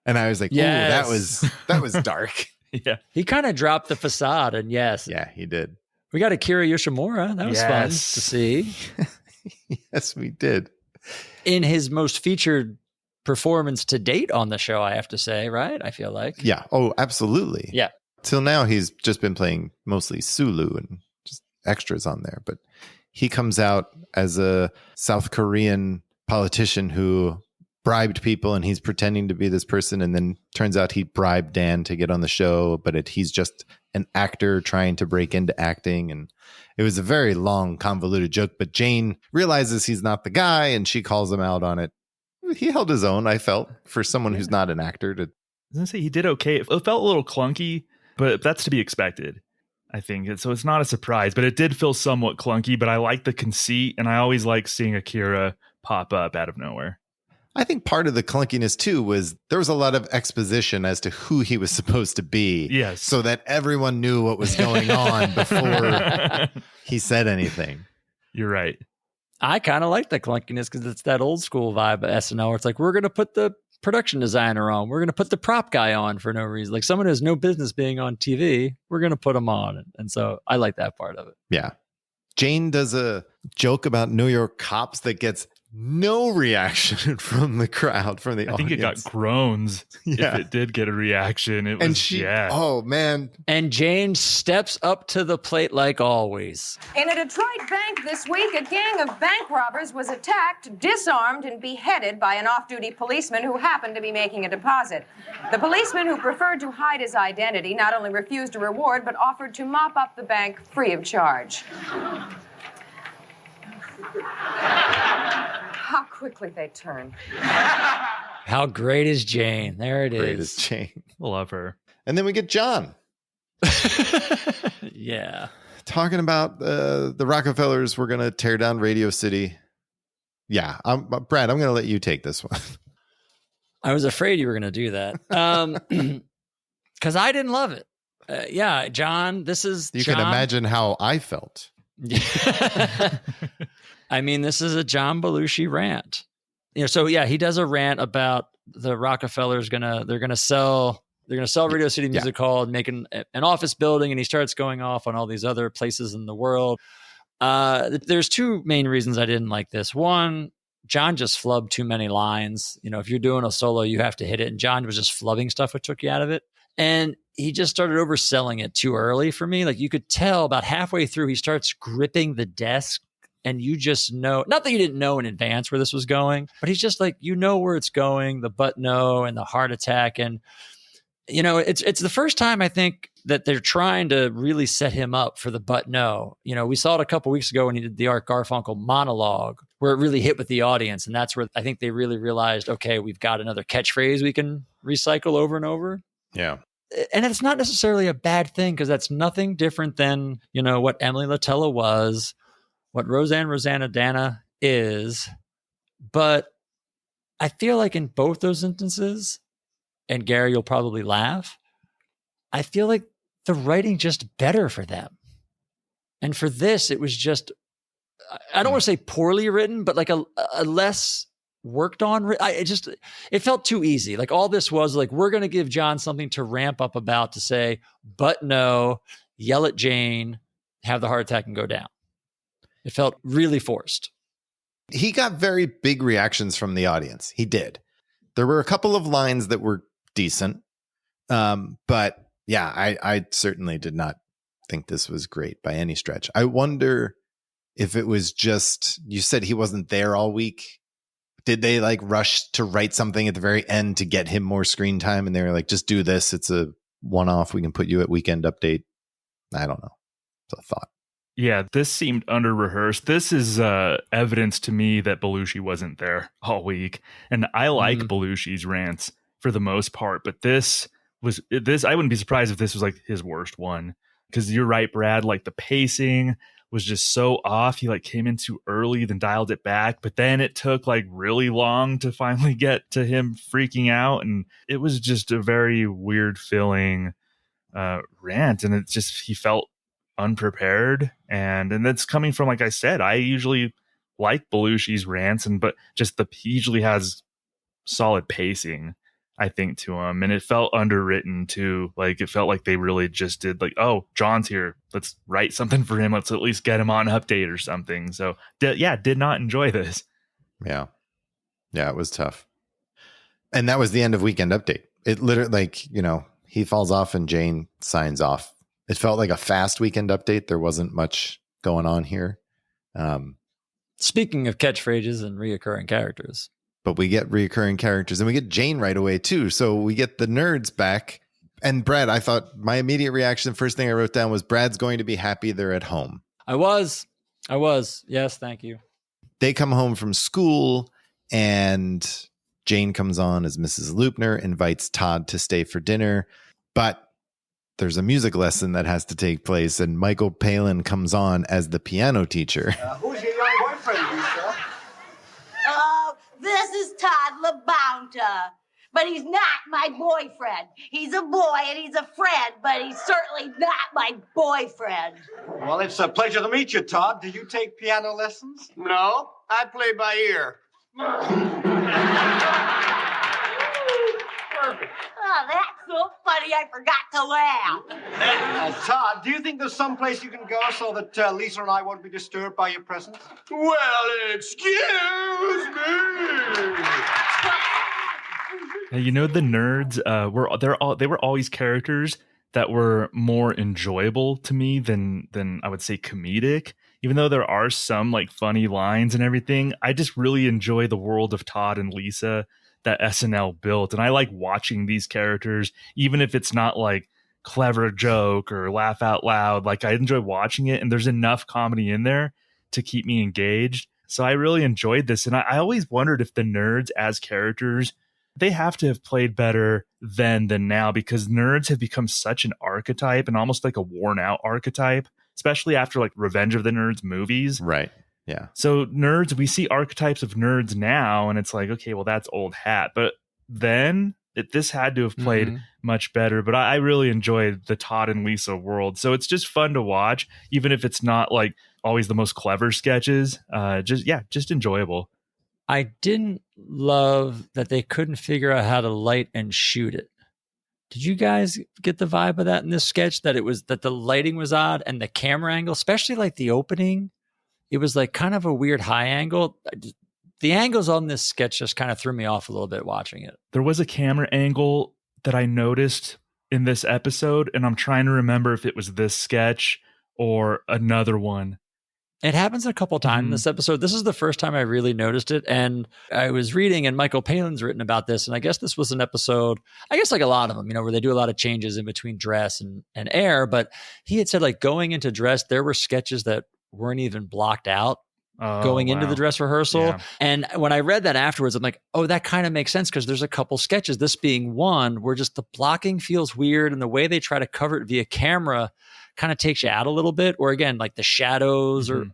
And I was like, Yes. ooh, that was dark. Yeah. He kind of dropped the facade, and yes, Yeah, he did. we got Akira Yoshimura. That was fun Yes. to see Yes, we did. in his most featured performance to date on the show, I have to say, right? I feel like. Yeah. Oh, absolutely. Yeah. Till now, he's just been playing mostly Sulu and just extras on there. But he comes out as a South Korean politician who bribed people, and he's pretending to be this person. And then turns out he bribed Dan to get on the show, but he's just an actor trying to break into acting. And it was a very long, convoluted joke. But Jane realizes he's not the guy, and she calls him out on it. He held his own, I felt, for someone who's not an actor. To I was gonna say he did okay. It felt a little clunky, but that's to be expected, I think. So it's not a surprise, but it did feel somewhat clunky. But I like the conceit, and I always like seeing Akira pop up out of nowhere. I think part of the clunkiness too was there was a lot of exposition as to who he was supposed to be. Yes. So that everyone knew what was going on before he said anything. You're right. I kind of like the clunkiness because it's that old school vibe of SNL where it's like, we're going to put the production designer on. We're going to put the prop guy on for no reason. Like someone who has no business being on TV, we're going to put him on. And so I like that part of it. Yeah. Jane does a joke about New York cops that gets no reaction from the crowd, from the I audience. think it got groans. Yeah. If it did get a reaction, it was, And she, yeah. oh man. And Jane steps up to the plate like always. In a Detroit bank this week, a gang of bank robbers was attacked, disarmed, and beheaded by an off-duty policeman who happened to be making a deposit. The policeman, who preferred to hide his identity, not only refused a reward, but offered to mop up the bank free of charge. How quickly they turn. How great is Jane? There it Great as is. Jane. Love her. And then we get John Yeah. talking about the Rockefellers were going to tear down Radio City. Yeah. Brad, I'm going to let you take this one. I was afraid you were going to do that. Because I didn't love it. Yeah, John, this is You John. can imagine how I felt. I mean, this is a John Belushi rant. So yeah, he does a rant about the Rockefellers they're gonna sell Radio City Music Hall and make an office building, and he starts going off on all these other places in the world. There's two main reasons I didn't like this. One, John just flubbed too many lines. If you're doing a solo, you have to hit it, and John was just flubbing stuff, which took you out of it. And he just started overselling it too early for me. Like you could tell about halfway through, he starts gripping the desk, and you just know, not that you didn't know in advance where this was going, but he's just like, where it's going, the but no and the heart attack. And, it's the first time I think that they're trying to really set him up for the but no. We saw it a couple weeks ago when he did the Art Garfunkel monologue where it really hit with the audience. And that's where I think they really realized, okay, we've got another catchphrase we can recycle over and over. Yeah. And it's not necessarily a bad thing because that's nothing different than, what Emily Latella was, what Rosanna Dana is. But I feel like in both those instances, and Gary, you'll probably laugh, I feel like the writing just better for them. And for this, it was just, I don't want to say poorly written, but like a less worked on. It felt too easy. Like all this was like, we're going to give John something to ramp up about, to say, but no, yell at Jane, have the heart attack and go down. It felt really forced. He got very big reactions from the audience. He did. There were a couple of lines that were decent. But yeah, I certainly did not think this was great by any stretch. I wonder if it was just, you said he wasn't there all week. Did they like rush to write something at the very end to get him more screen time? And they were like, just do this. It's a one-off. We can put you at Weekend Update. I don't know. It's a thought. Yeah, this seemed under-rehearsed. This is evidence to me that Belushi wasn't there all week. And I like Belushi's rants for the most part, but this I wouldn't be surprised if this was like his worst one. Because you're right, Brad, like the pacing was just so off. He like came in too early, then dialed it back, but then it took like really long to finally get to him freaking out. And it was just a very weird feeling rant. And it just, he felt unprepared. And that's coming from, like I said, I usually like Belushi's rants, but just he usually has solid pacing. I think, to him. And it felt underwritten too. Like it felt like they really just did like, oh, John's here. Let's write something for him. Let's at least get him on update or something. So did not enjoy this. Yeah. Yeah, it was tough. And that was the end of Weekend Update. It literally, like, you know, he falls off and Jane signs off. It felt like a fast Weekend Update. There wasn't much going on here. Speaking of catchphrases and reoccurring characters. But we get reoccurring characters and we get Jane right away too. So we get the nerds back. And Brad, I thought my immediate reaction, the first thing I wrote down was Brad's going to be happy they're at home. I was. Yes, thank you. They come home from school and Jane comes on as Mrs. Loopner, invites Todd to stay for dinner. But there's a music lesson that has to take place. And Michael Palin comes on as the piano teacher. Who's your young boyfriend, Lisa? This is Todd LaBounta. But he's not my boyfriend. He's a boy and he's a friend, but he's certainly not my boyfriend. Well, it's a pleasure to meet you, Todd. Do you take piano lessons? No, I play by ear. Perfect. Oh, that's so funny, I forgot to laugh. Todd, do you think there's some place you can go so that Lisa and I won't be disturbed by your presence? Well, excuse me. You know, the nerds they were always characters that were more enjoyable to me than I would say comedic. Even though there are some like funny lines and everything, I just really enjoy the world of Todd and Lisa that SNL built. And I like watching these characters, even if it's not like clever joke or laugh out loud. Like I enjoy watching it, and there's enough comedy in there to keep me engaged. So I really enjoyed this. And I always wondered if the nerds as characters, they have to have played better then than now, because nerds have become such an archetype and almost like a worn out archetype, especially after like Revenge of the Nerds movies. Right. Yeah. So nerds, we see archetypes of nerds now, and it's like, okay, well, that's old hat. But then this had to have played much better. But I really enjoyed the Todd and Lisa world. So it's just fun to watch, even if it's not like always the most clever sketches. Just enjoyable. I didn't love that they couldn't figure out how to light and shoot it. Did you guys get the vibe of that in this sketch? That the lighting was odd and the camera angle, especially like the opening, it was like kind of a weird high angle. The angles on this sketch just kind of threw me off a little bit watching it. There was a camera angle that I noticed in this episode, and I'm trying to remember if it was this sketch or another one. It happens a couple times in this episode. This is the first time I really noticed it. And I was reading, and Michael Palin's written about this. And I guess this was an episode, I guess like a lot of them, where they do a lot of changes in between dress and air. But he had said, like, going into dress, there were sketches that weren't even blocked out going into the dress rehearsal. Yeah. And when I read that afterwards, I'm like, oh, that kind of makes sense, because there's a couple sketches, this being one, where just the blocking feels weird. And the way they try to cover it via camera kind of takes you out a little bit, or again, like the shadows or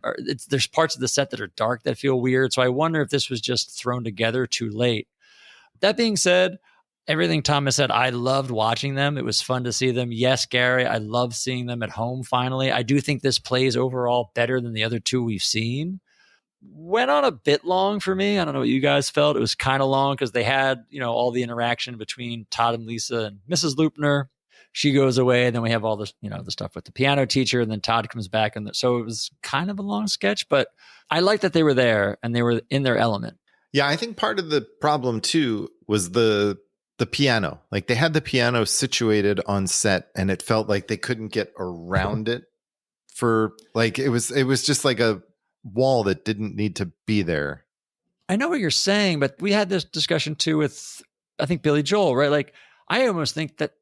there's parts of the set that are dark that feel weird. So I wonder if this was just thrown together too late. That being said, everything Thomas said, I loved watching them. It was fun to see them. Yes, Gary, I love seeing them at home finally. I do think this plays overall better than the other two we've seen. Went on a bit long for me. I don't know what you guys felt. It was kind of long because they had, all the interaction between Todd and Lisa and Mrs. Loopner. She goes away, and then we have all this, the stuff with the piano teacher, and then Todd comes back. And so it was kind of a long sketch, but I liked that they were there and they were in their element. Yeah, I think part of the problem too was the piano. Like they had the piano situated on set, and it felt like they couldn't get around it for like, it was just like a wall that didn't need to be there. I know what you're saying, but we had this discussion too with, I think, Billy Joel, right? Like I almost think that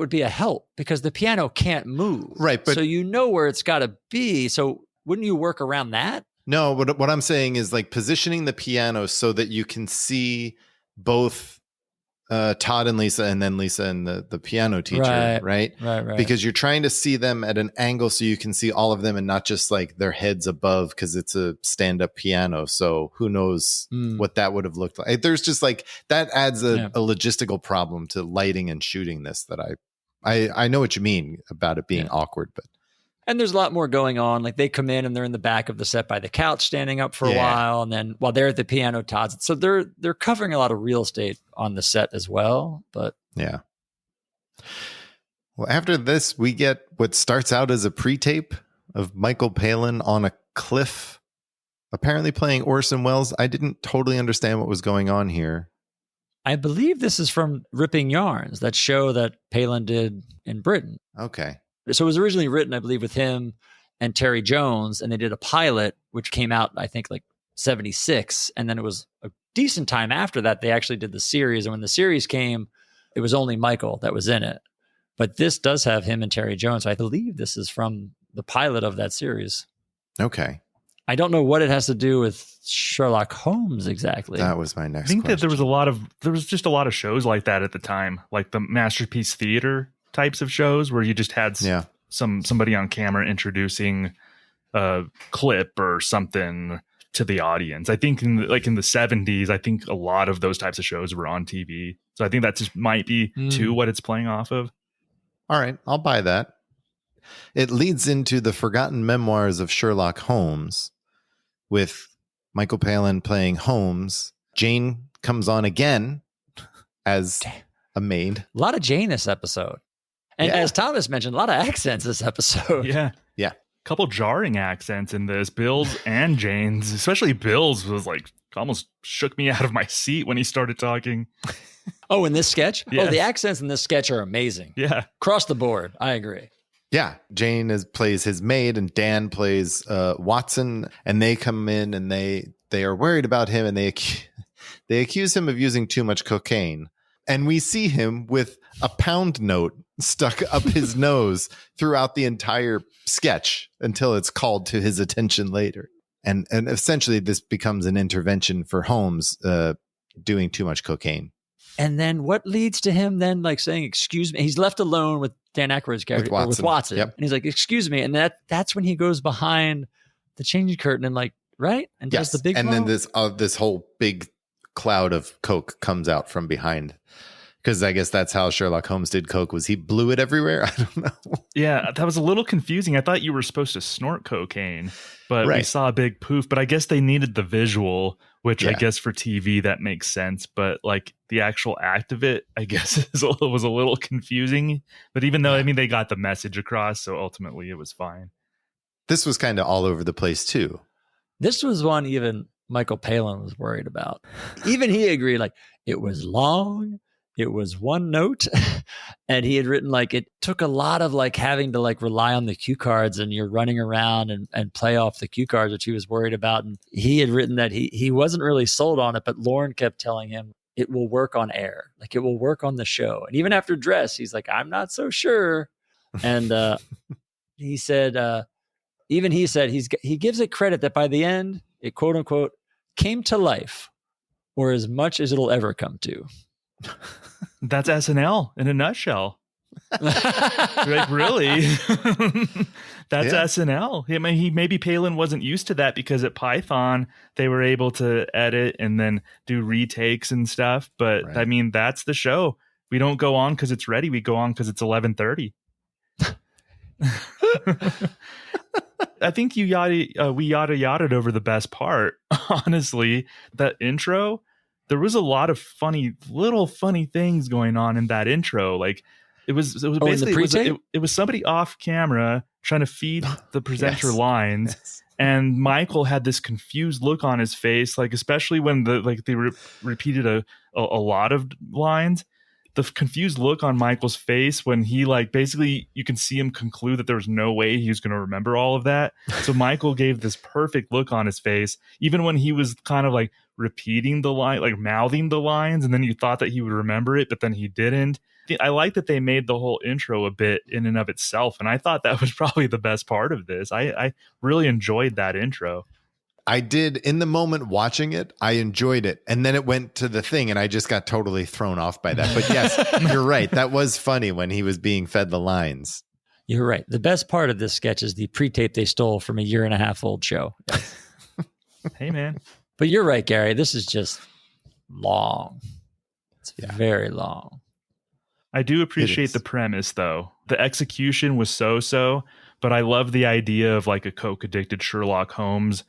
would be a help, because the piano can't move. Right. But so where it's got to be. So wouldn't you work around that? No, what I'm saying is like positioning the piano so that you can see both Todd and Lisa, and then Lisa and the piano teacher, right? Right. Because you're trying to see them at an angle so you can see all of them and not just like their heads above, because it's a stand-up piano. So who knows what that would have looked like. There's just like, that adds a logistical problem to lighting and shooting this that I know what you mean about it being awkward, but And there's a lot more going on. Like they come in and they're in the back of the set by the couch standing up for a while. And then while they're at the piano, Todd's. So they're covering a lot of real estate on the set as well. But yeah. Well, after this, we get what starts out as a pre-tape of Michael Palin on a cliff, apparently playing Orson Welles. I didn't totally understand what was going on here. I believe this is from Ripping Yarns, that show that Palin did in Britain. Okay. So it was originally written, I believe, with him and Terry Jones, and they did a pilot, which came out, I think, like 76. And then it was a decent time after that, they actually did the series. And when the series came, it was only Michael that was in it. But this does have him and Terry Jones. So I believe this is from the pilot of that series. Okay. I don't know what it has to do with Sherlock Holmes exactly. That was my next I think question. that there was just a lot of shows like that at the time, like the Masterpiece Theater types of shows where you just had somebody on camera introducing a clip or something to the audience. I think in the 70s, I think a lot of those types of shows were on TV. So I think that just might be too what it's playing off of. All right, I'll buy that. It leads into the Forgotten Memoirs of Sherlock Holmes with Michael Palin playing Holmes. Jane comes on again as a maid. A lot of Jane this episode. And as Thomas mentioned, a lot of accents this episode. Yeah. Yeah. Couple jarring accents in this. Bill's and Jane's, especially Bill's, was like almost shook me out of my seat when he started talking. Oh, in this sketch? Yes. Oh, the accents in this sketch are amazing. Yeah. Across the board. I agree. Yeah. Jane plays his maid and Dan plays Watson, and they come in and they are worried about him, and they accuse him of using too much cocaine. And we see him with a pound note stuck up his nose throughout the entire sketch until it's called to his attention later. And essentially this becomes an intervention for Holmes doing too much cocaine. And then what leads to him then like saying, excuse me? He's left alone with Dan Aykroyd's character, with Watson. Yep. And he's like, excuse me. And that's when he goes behind the changing curtain and like, right? And does the big and blow? then this whole big cloud of coke comes out from behind. Because I guess that's how Sherlock Holmes did coke, was he blew it everywhere? I don't know. Yeah, that was a little confusing. I thought you were supposed to snort cocaine, but we saw a big poof. But I guess they needed the visual, which I guess for TV that makes sense. But like the actual act of it, I guess was a little confusing. But even though, I mean, they got the message across, so ultimately it was fine. This was kind of all over the place too. This was one even Michael Palin was worried about. Even he agreed, like, it was long. It was one note, and he had written like it took a lot of like having to like rely on the cue cards, and you're running around and play off the cue cards, which he was worried about. And he had written that he wasn't really sold on it, but Lauren kept telling him it will work on air, like it will work on the show. And even after Dress, he's like, I'm not so sure. And he said, even he said he gives it credit that by the end it quote unquote came to life, or as much as it'll ever come to. That's SNL in a nutshell. Like, really? That's SNL. I mean, maybe Palin wasn't used to that because at Python they were able to edit and then do retakes and stuff. But I mean, that's the show. We don't go on because it's ready. We go on because it's 11:30. I think we yada over the best part. Honestly, that intro. There was a lot of little funny things going on in that intro. Like it was basically it was somebody off camera trying to feed the presenter lines, and Michael had this confused look on his face, like especially when they repeated a lot of lines. The confused look on Michael's face when he like basically you can see him conclude that there was no way he was going to remember all of that. So Michael gave this perfect look on his face, even when he was kind of like repeating the line, like mouthing the lines, and then you thought that he would remember it, but then he didn't. I like that they made the whole intro a bit in and of itself, and I thought that was probably the best part of this. I really enjoyed that intro. I did. In the moment watching it, I enjoyed it. And then it went to the thing and I just got totally thrown off by that. But yes, you're right. That was funny when he was being fed the lines. You're right. The best part of this sketch is the pre-tape they stole from a 1.5 year old show. Hey, man. But you're right, Gary. This is just long. It's very long. I do appreciate the premise, though. The execution was so-so, But I love the idea of like a coke addicted Sherlock Holmes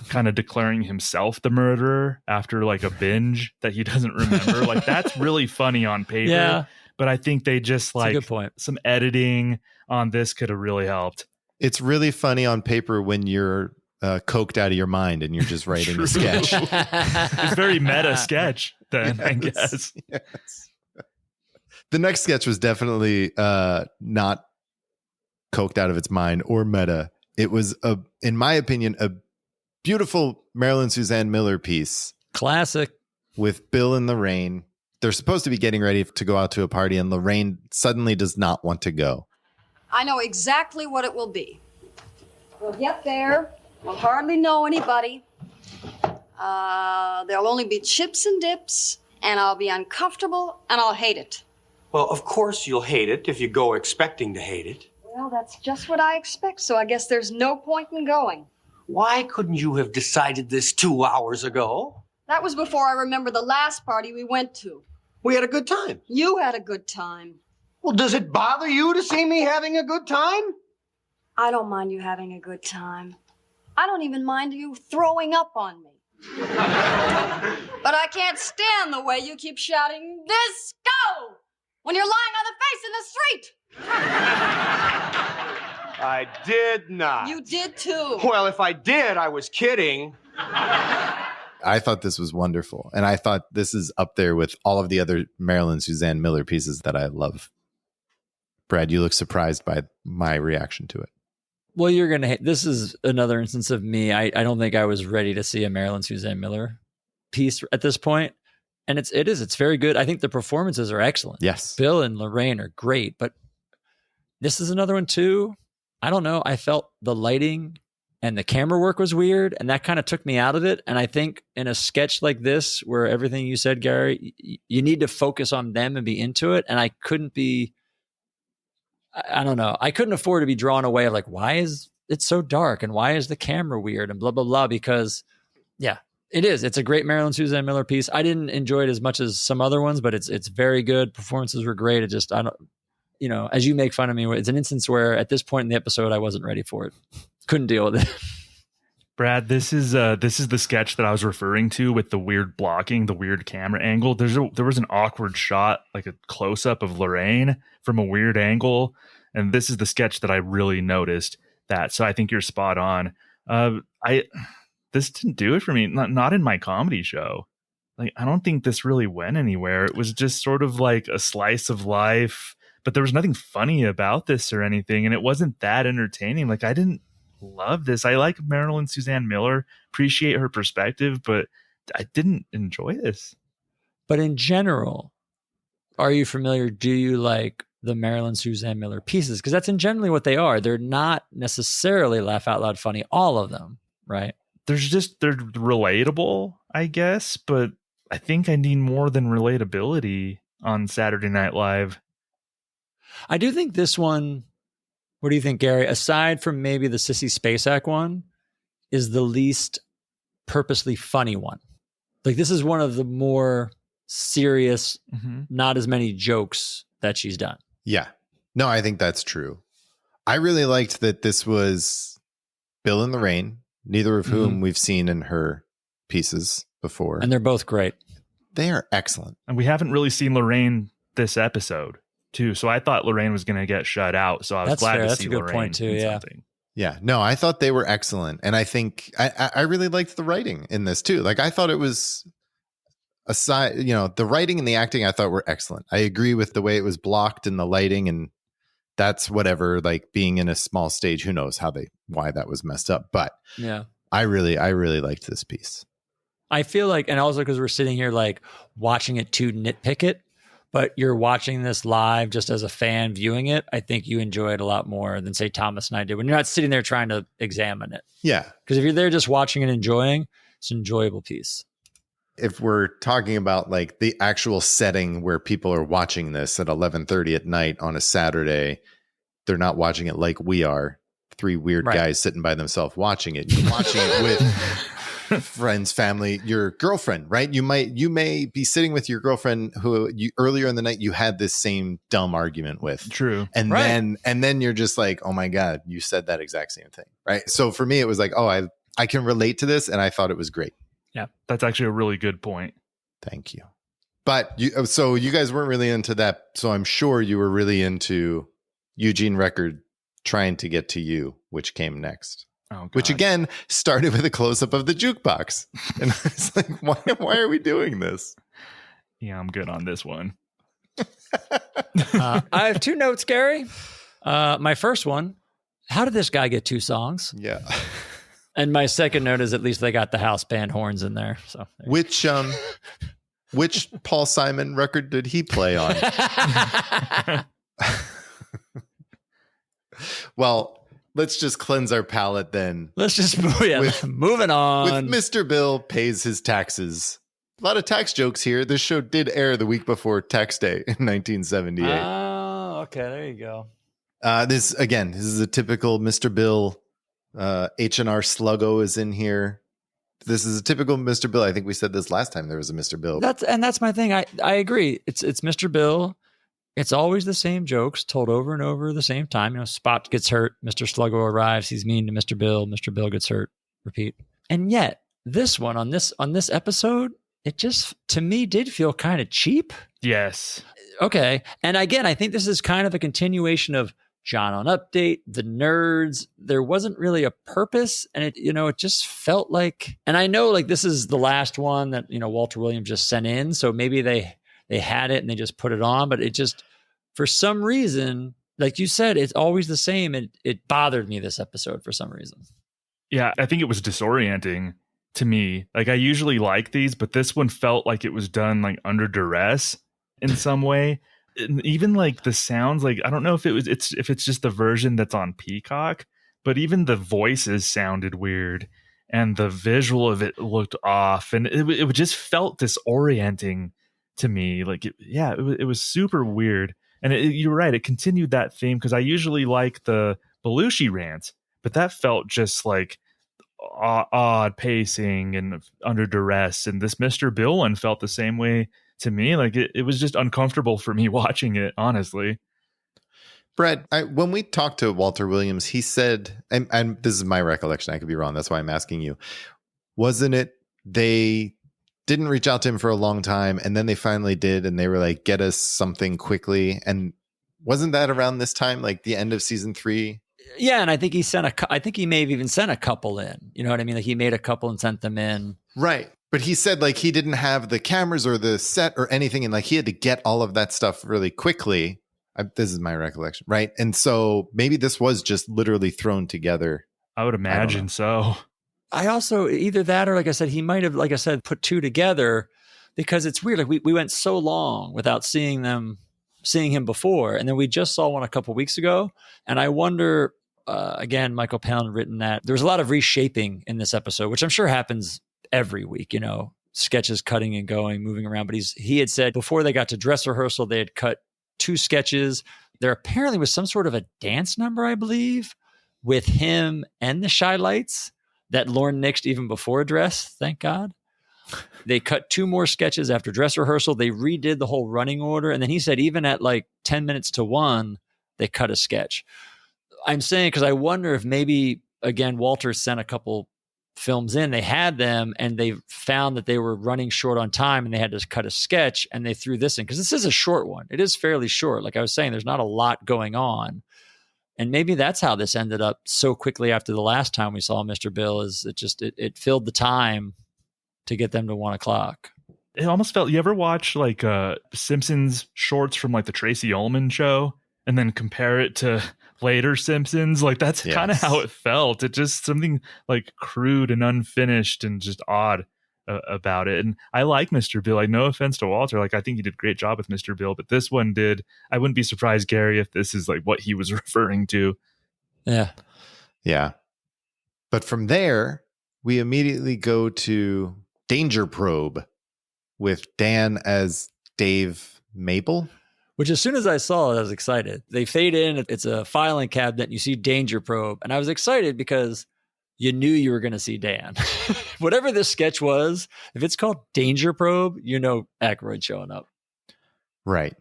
kind of declaring himself the murderer after like a binge that he doesn't remember. Like that's really funny on paper. Yeah. But I think they just That's a like good point. some editing on this could have really helped. It's really funny on paper when you're coked out of your mind and you're just writing a sketch. It's very meta sketch then, I guess. Yes. The next sketch was definitely not coked out of its mind or meta. It was, in my opinion, a beautiful Marilyn Suzanne Miller piece. Classic. With Bill and Lorraine. They're supposed to be getting ready to go out to a party, and Lorraine suddenly does not want to go. I know exactly what it will be. We'll get there. We'll hardly know anybody. There'll only be chips and dips, and I'll be uncomfortable, and I'll hate it. Well, of course you'll hate it if you go expecting to hate it. Well, that's just what I expect, so I guess there's no point in going. Why couldn't you have decided this 2 hours ago? That was before I remember the last party we went to. We had a good time. You had a good time. Well, does it bother you to see me having a good time? I don't mind you having a good time. I don't even mind you throwing up on me. But I can't stand the way you keep shouting, "Disco!" when you're lying on the face in the street. I did not. You did too. Well, if I did, I was kidding. I thought this was wonderful. And I thought this is up there with all of the other Marilyn Suzanne Miller pieces that I love. Brad, you look surprised by my reaction to it. Well, you're going to hate. This is another instance of me. I don't think I was ready to see a Marilyn Suzanne Miller piece at this point. And it's very good. I think the performances are excellent. Yes. Bill and Lorraine are great, but this is another one too. I don't know. I felt the lighting and the camera work was weird, and that kind of took me out of it. And I think in a sketch like this, where everything you said, Gary, you need to focus on them and be into it. And I couldn't be, I don't know. I couldn't afford to be drawn away of like, why is it so dark? And why is the camera weird? And blah, blah, blah. Because yeah, it is. It's a great Marilyn Suzanne Miller piece. I didn't enjoy it as much as some other ones, but it's very good. Performances were great. It just, I don't, you know, as you make fun of me, it's an instance where at this point in the episode, I wasn't ready for it. Couldn't deal with it. Brad, this is the sketch that I was referring to with the weird blocking, the weird camera angle. There was an awkward shot, like a close up of Lorraine from a weird angle, and this is the sketch that I really noticed that. So I think you're spot on. This didn't do it for me. Not in my comedy show. Like I don't think this really went anywhere. It was just sort of like a slice of life, but there was nothing funny about this or anything, and it wasn't that entertaining. Like I didn't love this. I like Marilyn Suzanne Miller, appreciate her perspective, but I didn't enjoy this. But in general, are you familiar? Do you like the Marilyn Suzanne Miller pieces? Because that's in generally what they are. They're not necessarily laugh out loud funny, all of them, right? They're relatable, I guess, but I think I need more than relatability on Saturday Night Live. I do think this one, what do you think, Gary? Aside from maybe the Sissy Spacek one, is the least purposely funny one. Like this is one of the more serious, not as many jokes that she's done. Yeah. No, I think that's true. I really liked that this was Bill and Lorraine, neither of whom we've seen in her pieces before. And they're both great. They are excellent. And we haven't really seen Lorraine this episode, too. So I thought Lorraine was going to get shut out. So I was glad to see Lorraine. That's a good point, too. Yeah. Something. Yeah. No, I thought they were excellent. And I think I really liked the writing in this, too. Like, I thought it was aside, the writing and the acting I thought were excellent. I agree with the way it was blocked and the lighting, and that's whatever, like being in a small stage, who knows why that was messed up. But yeah, I really liked this piece. I feel like, and also because we're sitting here like watching it to nitpick it, but you're watching this live just as a fan viewing it. I think you enjoy it a lot more than say Thomas and I did when you're not sitting there trying to examine it. Yeah. Because if you're there just watching and enjoying, it's an enjoyable piece. If we're talking about like the actual setting where people are watching this at 11:30 at night on a Saturday, they're not watching it like we are, three weird guys sitting by themselves watching it. You're watching it with friends, family, your girlfriend, right? You may be sitting with your girlfriend who you earlier in the night you had this same dumb argument with. True. And Right. then you're just like, oh my God, you said that exact same thing. Right. So for me, it was like, oh, I can relate to this, and I thought it was great. Yeah, that's actually a really good point. Thank you. But so you guys weren't really into that. So I'm sure you were really into Eugene Record Trying to Get to You, which came next. Oh, God. Which again started with a close up of the jukebox. And I was like, why are we doing this? Yeah, I'm good on this one. I have two notes, Gary. My first one, how did this guy get 2 songs? Yeah. And my second note is at least they got the house band horns in there. So Which Paul Simon record did he play on? Well, let's just cleanse our palate then. Let's just moving on. With Mr. Bill pays his taxes. A lot of tax jokes here. This show did air the week before Tax Day in 1978. Oh, okay. There you go. This is a typical Mr. Bill. H&R Sluggo is in here. This is a typical Mr. Bill. I think we said this last time there was a Mr. Bill. That's my thing. I agree. It's Mr. Bill. It's always the same jokes told over and over the same time. You know, Spot gets hurt. Mr. Sluggo arrives. He's mean to Mr. Bill. Mr. Bill gets hurt. Repeat. And yet, this one on this episode, it just to me did feel kind of cheap. Yes. Okay. And again, I think this is kind of a continuation of John on Update, the nerds. There wasn't really a purpose, and it just felt like. And I know like this is the last one that Walter Williams just sent in, so maybe they had it and they just put it on, but it just for some reason, like you said, it's always the same. It bothered me this episode for some reason. Yeah, I think it was disorienting to me. Like I usually like these, but this one felt like it was done like under duress in some way. And even like the sounds, like I don't know if it's just the version that's on Peacock, but even the voices sounded weird and the visual of it looked off, and it just felt disorienting to me. Like it was super weird. And you're right, it continued that theme because I usually like the Belushi rant, but that felt just like odd pacing and under duress. And this Mr. Bill one felt the same way to me. Like it was just uncomfortable for me watching it, honestly. Brett, when we talked to Walter Williams, he said, and this is my recollection, I could be wrong, that's why I'm asking you, wasn't it they didn't reach out to him for a long time, and then they finally did, and they were like, get us something quickly? And wasn't that around this time, like the end of season 3? Yeah, and I think he may have even sent a couple in. You know what I mean? Like he made a couple and sent them in. Right. But he said like he didn't have the cameras or the set or anything, and like he had to get all of that stuff really quickly. This is my recollection, right? And so maybe this was just literally thrown together. I would imagine so. I also either that or like I said, he might have, like I said, put 2 together because it's weird. Like we went so long without seeing him before, and then we just saw one a couple weeks ago. And I wonder, again, Michael Palin written that there was a lot of reshaping in this episode, which I'm sure happens every week, sketches cutting and going, moving around. But he had said before they got to dress rehearsal, they had cut 2 sketches. There apparently was some sort of a dance number, I believe, with him and the Shy Lights that Lorne nixed even before dress. Thank God. They cut 2 more sketches after dress rehearsal. They redid the whole running order. And then he said even at like 10 minutes to 1, they cut a sketch. I'm saying because I wonder if maybe, again, Walter sent a couple films in, they had them, and they found that they were running short on time and they had to cut a sketch, and they threw this in because this is a short one. It is fairly short. Like I was saying, there's not a lot going on. And maybe that's how this ended up so quickly after the last time we saw Mr. Bill, is it filled the time to get them to 1 o'clock. It almost felt, you ever watch like Simpsons shorts from like the Tracy Ullman show and then compare it to later Simpsons? Like that's kind of how it felt. It just something like crude and unfinished and just odd about it. And I like Mr. Bill. Like, no offense to Walter. Like, I think he did a great job with Mr. Bill, but this one did. I wouldn't be surprised, Gary, if this is like what he was referring to. Yeah. Yeah. But from there, we immediately go to Danger Probe with Dan as Dave Mabel. Which as soon as I saw it, I was excited. They fade in. It's a filing cabinet. And you see Danger Probe. And I was excited because you knew you were going to see Dan. Whatever this sketch was, if it's called Danger Probe, you know Aykroyd showing up. Right.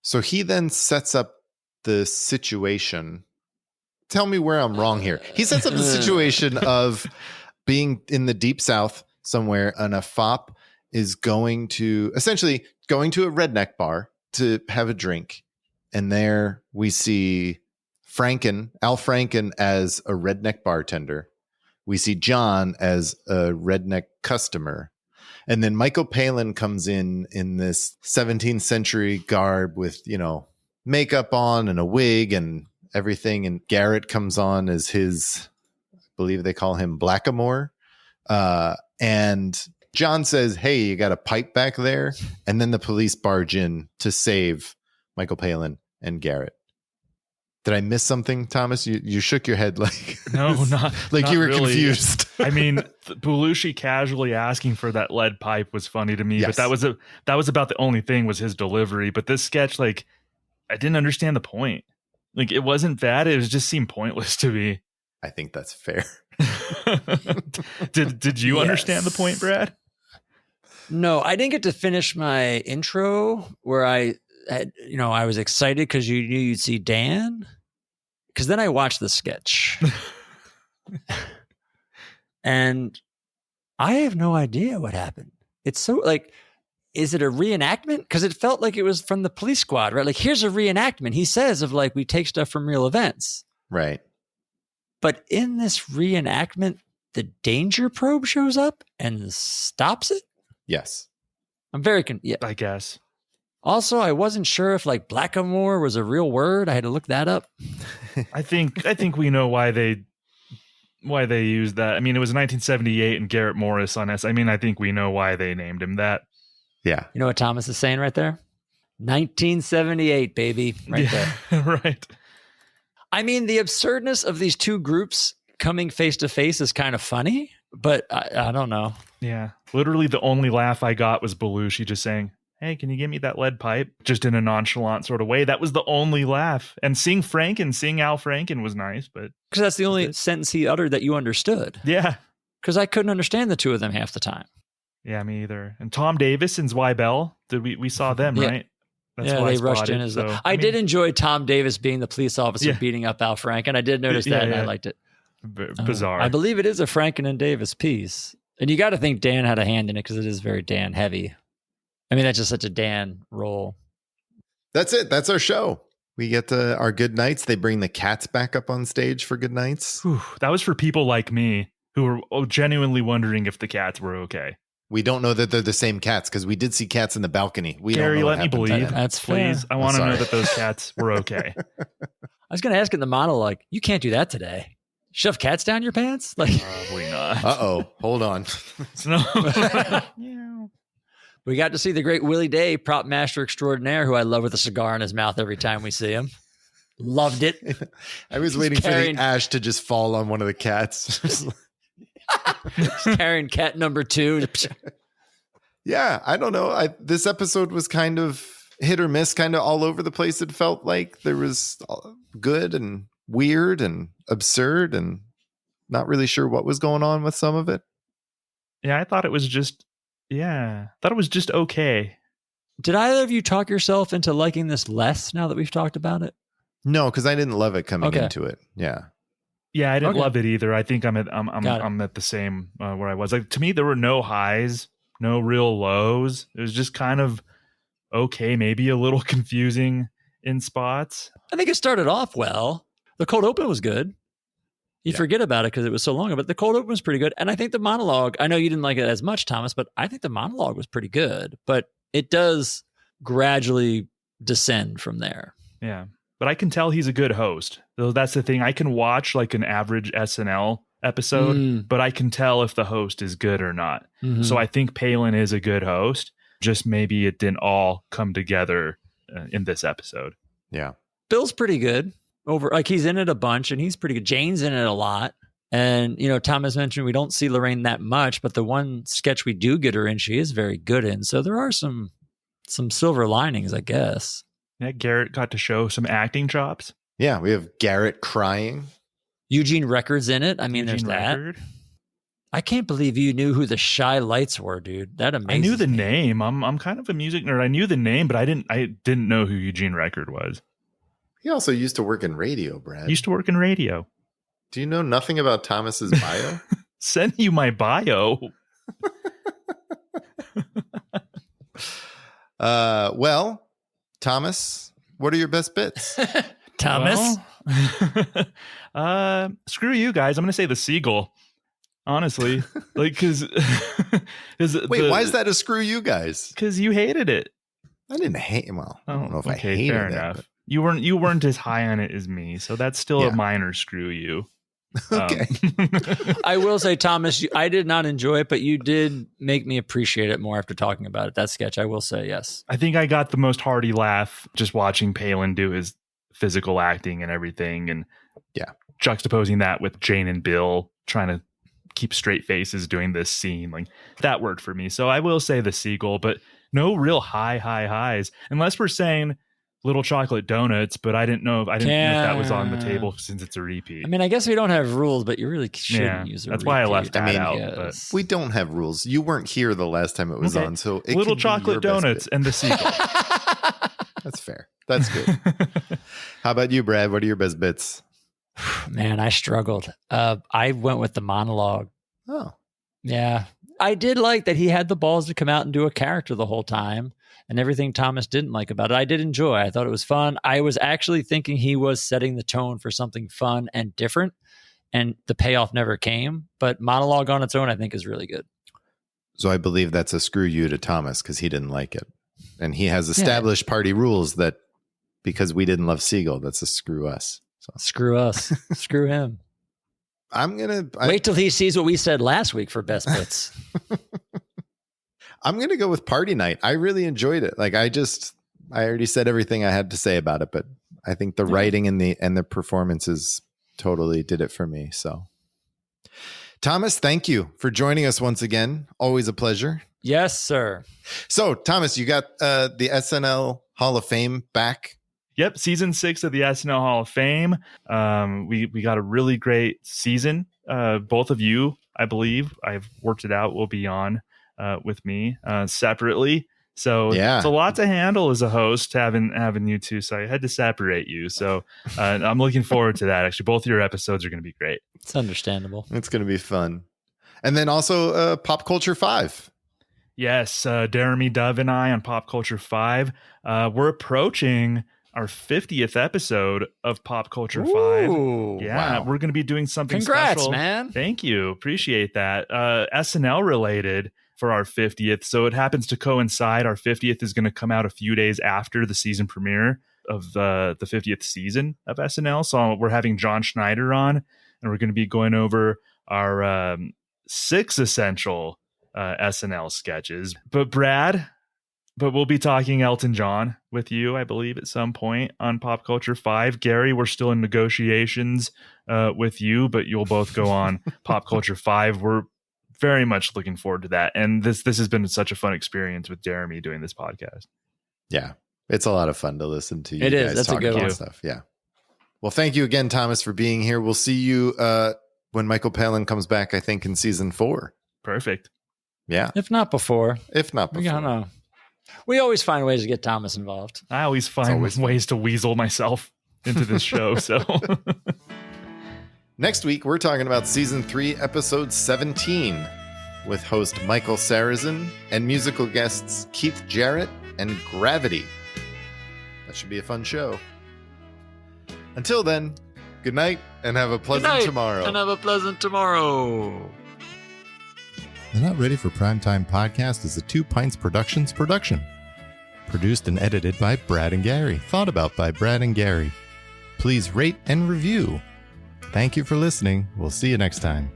So he then sets up the situation. Tell me where I'm wrong here. He sets up the situation of being in the deep South somewhere, and a fop is essentially going to a redneck bar to have a drink. And there we see Al Franken as a redneck bartender. We see John as a redneck customer. And then Michael Palin comes in this 17th century garb with, makeup on and a wig and everything. And Garrett comes on as his, I believe they call him Blackamoor. And John says, "Hey, you got a pipe back there?" And then the police barge in to save Michael Palin and Garrett. Did I miss something, Thomas? You shook your head like no, not like not you were really. confused. I mean, Belushi casually asking for that lead pipe was funny to me, Yes. but that was about the only thing was his delivery. But this sketch, like, I didn't understand the point. Like, it wasn't bad; it just seemed pointless to me. I think that's fair. Did you understand the point, Brad? No, I didn't get to finish my intro where I was excited because you knew you'd see Dan. Because then I watched the sketch. And I have no idea what happened. It's so like, is it a reenactment? Because it felt like it was from the police squad, right? Like, here's a reenactment. He says of like, we take stuff from real events. Right. But in this reenactment, the danger probe shows up and stops it. Yes. I'm very I guess. Also, I wasn't sure if like blackamoor was a real word. I had to look that up. I think we know why they used that. I mean, it was 1978 and Garrett Morris on S. I mean, I think we know why they named him that. Yeah. You know what Thomas is saying right there? 1978, baby. Right there. Right. I mean, the absurdness of these two groups coming face to face is kind of funny, but I don't know. Yeah. Literally the only laugh I got was Belushi just saying, "Hey, can you give me that lead pipe?" Just in a nonchalant sort of way. That was the only laugh. And seeing Al Franken was nice, but Because that's the only sentence he uttered that you understood. yeah. Because I couldn't understand the two of them half the time. Yeah, me either. And Tom Davis and Zweibel, we saw them, Yeah. right? That's yeah, who I they rushed spotted, in as so, well. I did enjoy Tom Davis being the police officer beating up Al Franken. I did notice that, and I liked it. Bizarre. I believe it is a Franken and Davis piece. And you got to think Dan had a hand in it because it is very Dan heavy. I mean, that's just such a Dan role. That's it. That's our show. We get our good nights. They bring the cats back up on stage for good nights. Whew, that was for people like me who were genuinely wondering if the cats were okay. We don't know that they're the same cats because we did see cats in the balcony. Gary, don't know let me believe. That's please. fair. I want to know sorry. that those cats were okay. I was going to ask in the monologue, you can't do that today. Shove cats down your pants? Like, Probably not. Uh-oh. Hold on. No. we got to see the great Willie Day, prop master extraordinaire, who I love with a cigar in his mouth every time we see him. Loved it. I was waiting for the ash to just fall on one of the cats. Carrying cat number 2. Yeah, I don't know. This episode was kind of hit or miss, kind of all over the place. It felt like there was good and weird and absurd and not really sure what was going on with some of it. Yeah, I thought it was just okay. Did either of you talk yourself into liking this less now that we've talked about it? No, because I didn't love it coming into it. Yeah. Yeah, I didn't Okay. love it either. I think I'm at the same where I was. Like, to me, there were no highs, no real lows. It was just kind of okay, maybe a little confusing in spots. I think it started off well. The cold open was good. You forget about it because it was so long, but the cold open was pretty good. And I think the monologue, I know you didn't like it as much, Thomas, but I think the monologue was pretty good. But it does gradually descend from there. Yeah. But I can tell he's a good host. So that's the thing. I can watch like an average SNL episode, but I can tell if the host is good or not. Mm-hmm. So I think Palin is a good host. Just maybe it didn't all come together in this episode. Yeah. Bill's pretty good. He's in it a bunch and he's pretty good. Jane's in it a lot. And, Thomas mentioned we don't see Lorraine that much, but the one sketch we do get her in, she is very good in. So there are some silver linings, I guess. Yeah, Garrett got to show some acting chops. Yeah, we have Garrett crying. Eugene Record's in it. I mean, Eugene there's that. Record. I can't believe you knew who the Shy Lights were, dude. That amazes I knew the me. name. I'm kind of a music nerd. I knew the name, but I didn't know who Eugene Record was. He also used to work in radio, Brad. Used to work in radio. Do you know nothing about Thomas's bio? Send you my bio. Well, Thomas, what are your best bits? Thomas? Well, screw you guys. I'm going to say the seagull. Honestly, like, because Wait, why is that a screw you guys? Because you hated it. I didn't hate. Well, I don't know if I Okay, hated fair it. enough. but- You weren't as high on it as me, so that's still Yeah. a minor screw you. Okay. I will say, Thomas, I did not enjoy it, but you did make me appreciate it more after talking about it. That sketch, I will say, yes. I think I got the most hearty laugh just watching Palin do his physical acting and everything, and juxtaposing that with Jane and Bill trying to keep straight faces doing this scene. Like, that worked for me. So I will say the seagull, but no real high highs, unless we're saying Little Chocolate Donuts, but I didn't know if that was on the table since it's a repeat. I mean, I guess we don't have rules, but you really shouldn't use a that's why I repeat. left that I mean, out. yes. We don't have rules. You weren't here the last time it was Okay. on, so it Little can be your Chocolate best Donuts bit. and the seagull. That's fair. That's good. How about you, Brad? What are your best bits? Man, I struggled. I went with the monologue. Oh, Yeah. I did like that he had the balls to come out and do a character the whole time, and everything Thomas didn't like about it, I did enjoy. I thought it was fun. I was actually thinking he was setting the tone for something fun and different, and the payoff never came. But monologue on its own, I think, is really good. so I believe that's a screw you to Thomas because he didn't like it, and he has established party rules that because we didn't love Siegel, that's a screw us. So Screw us. Screw him. I'm gonna Wait till he sees what we said last week for best bits. I'm gonna go with Party Night. I really enjoyed it. Like I already said everything I had to say about it, but I think the writing and the performances totally did it for me. So, Thomas, thank you for joining us once again. Always a pleasure. Yes, sir. So, Thomas, you got the SNL Hall of Fame back. Yep, season 6 of the SNL Hall of Fame. We got a really great season. Both of you, I believe, I've worked it out, will be on with me separately. So it's a lot to handle as a host having you two. So I had to separate you. So I'm looking forward to that. Actually, both of your episodes are going to be great. It's understandable. It's going to be fun. And then also Pop Culture 5. Yes, Jeremy Dove and I on Pop Culture 5. We're approaching our 50th episode of Pop Culture 5. Yeah, wow. we're going to be doing something Congrats, special. man. Thank you. Appreciate that. SNL related for our 50th. So it happens to coincide. Our 50th is going to come out a few days after the season premiere of the 50th season of SNL. So we're having John Schneider on, and we're going to be going over our 6 essential SNL sketches. But we'll be talking Elton John with you, I believe, at some point on Pop Culture 5. Gary, we're still in negotiations with you, but you'll both go on Pop Culture 5. We're very much looking forward to that. And this has been such a fun experience with Jeremy doing this podcast. Yeah, it's a lot of fun to listen to you It is. guys That's a talk good about one. stuff. Yeah. Well, thank you again, Thomas, for being here. We'll see you when Michael Palin comes back, I think, in season 4. Perfect. Yeah. If not before. If not We before. don't know. We always find ways to get Thomas involved. I always find ways to weasel myself into this show. So Next week, we're talking about season 3, episode 17, with host Michael Sarrazin and musical guests Keith Jarrett and Gravity. That should be a fun show. Until then, good night and have a pleasant tomorrow. And have a pleasant tomorrow. The Not Ready for Primetime podcast is a 2 Pints Productions production. Produced and edited by Brad and Gary. Thought about by Brad and Gary. Please rate and review. Thank you for listening. We'll see you next time.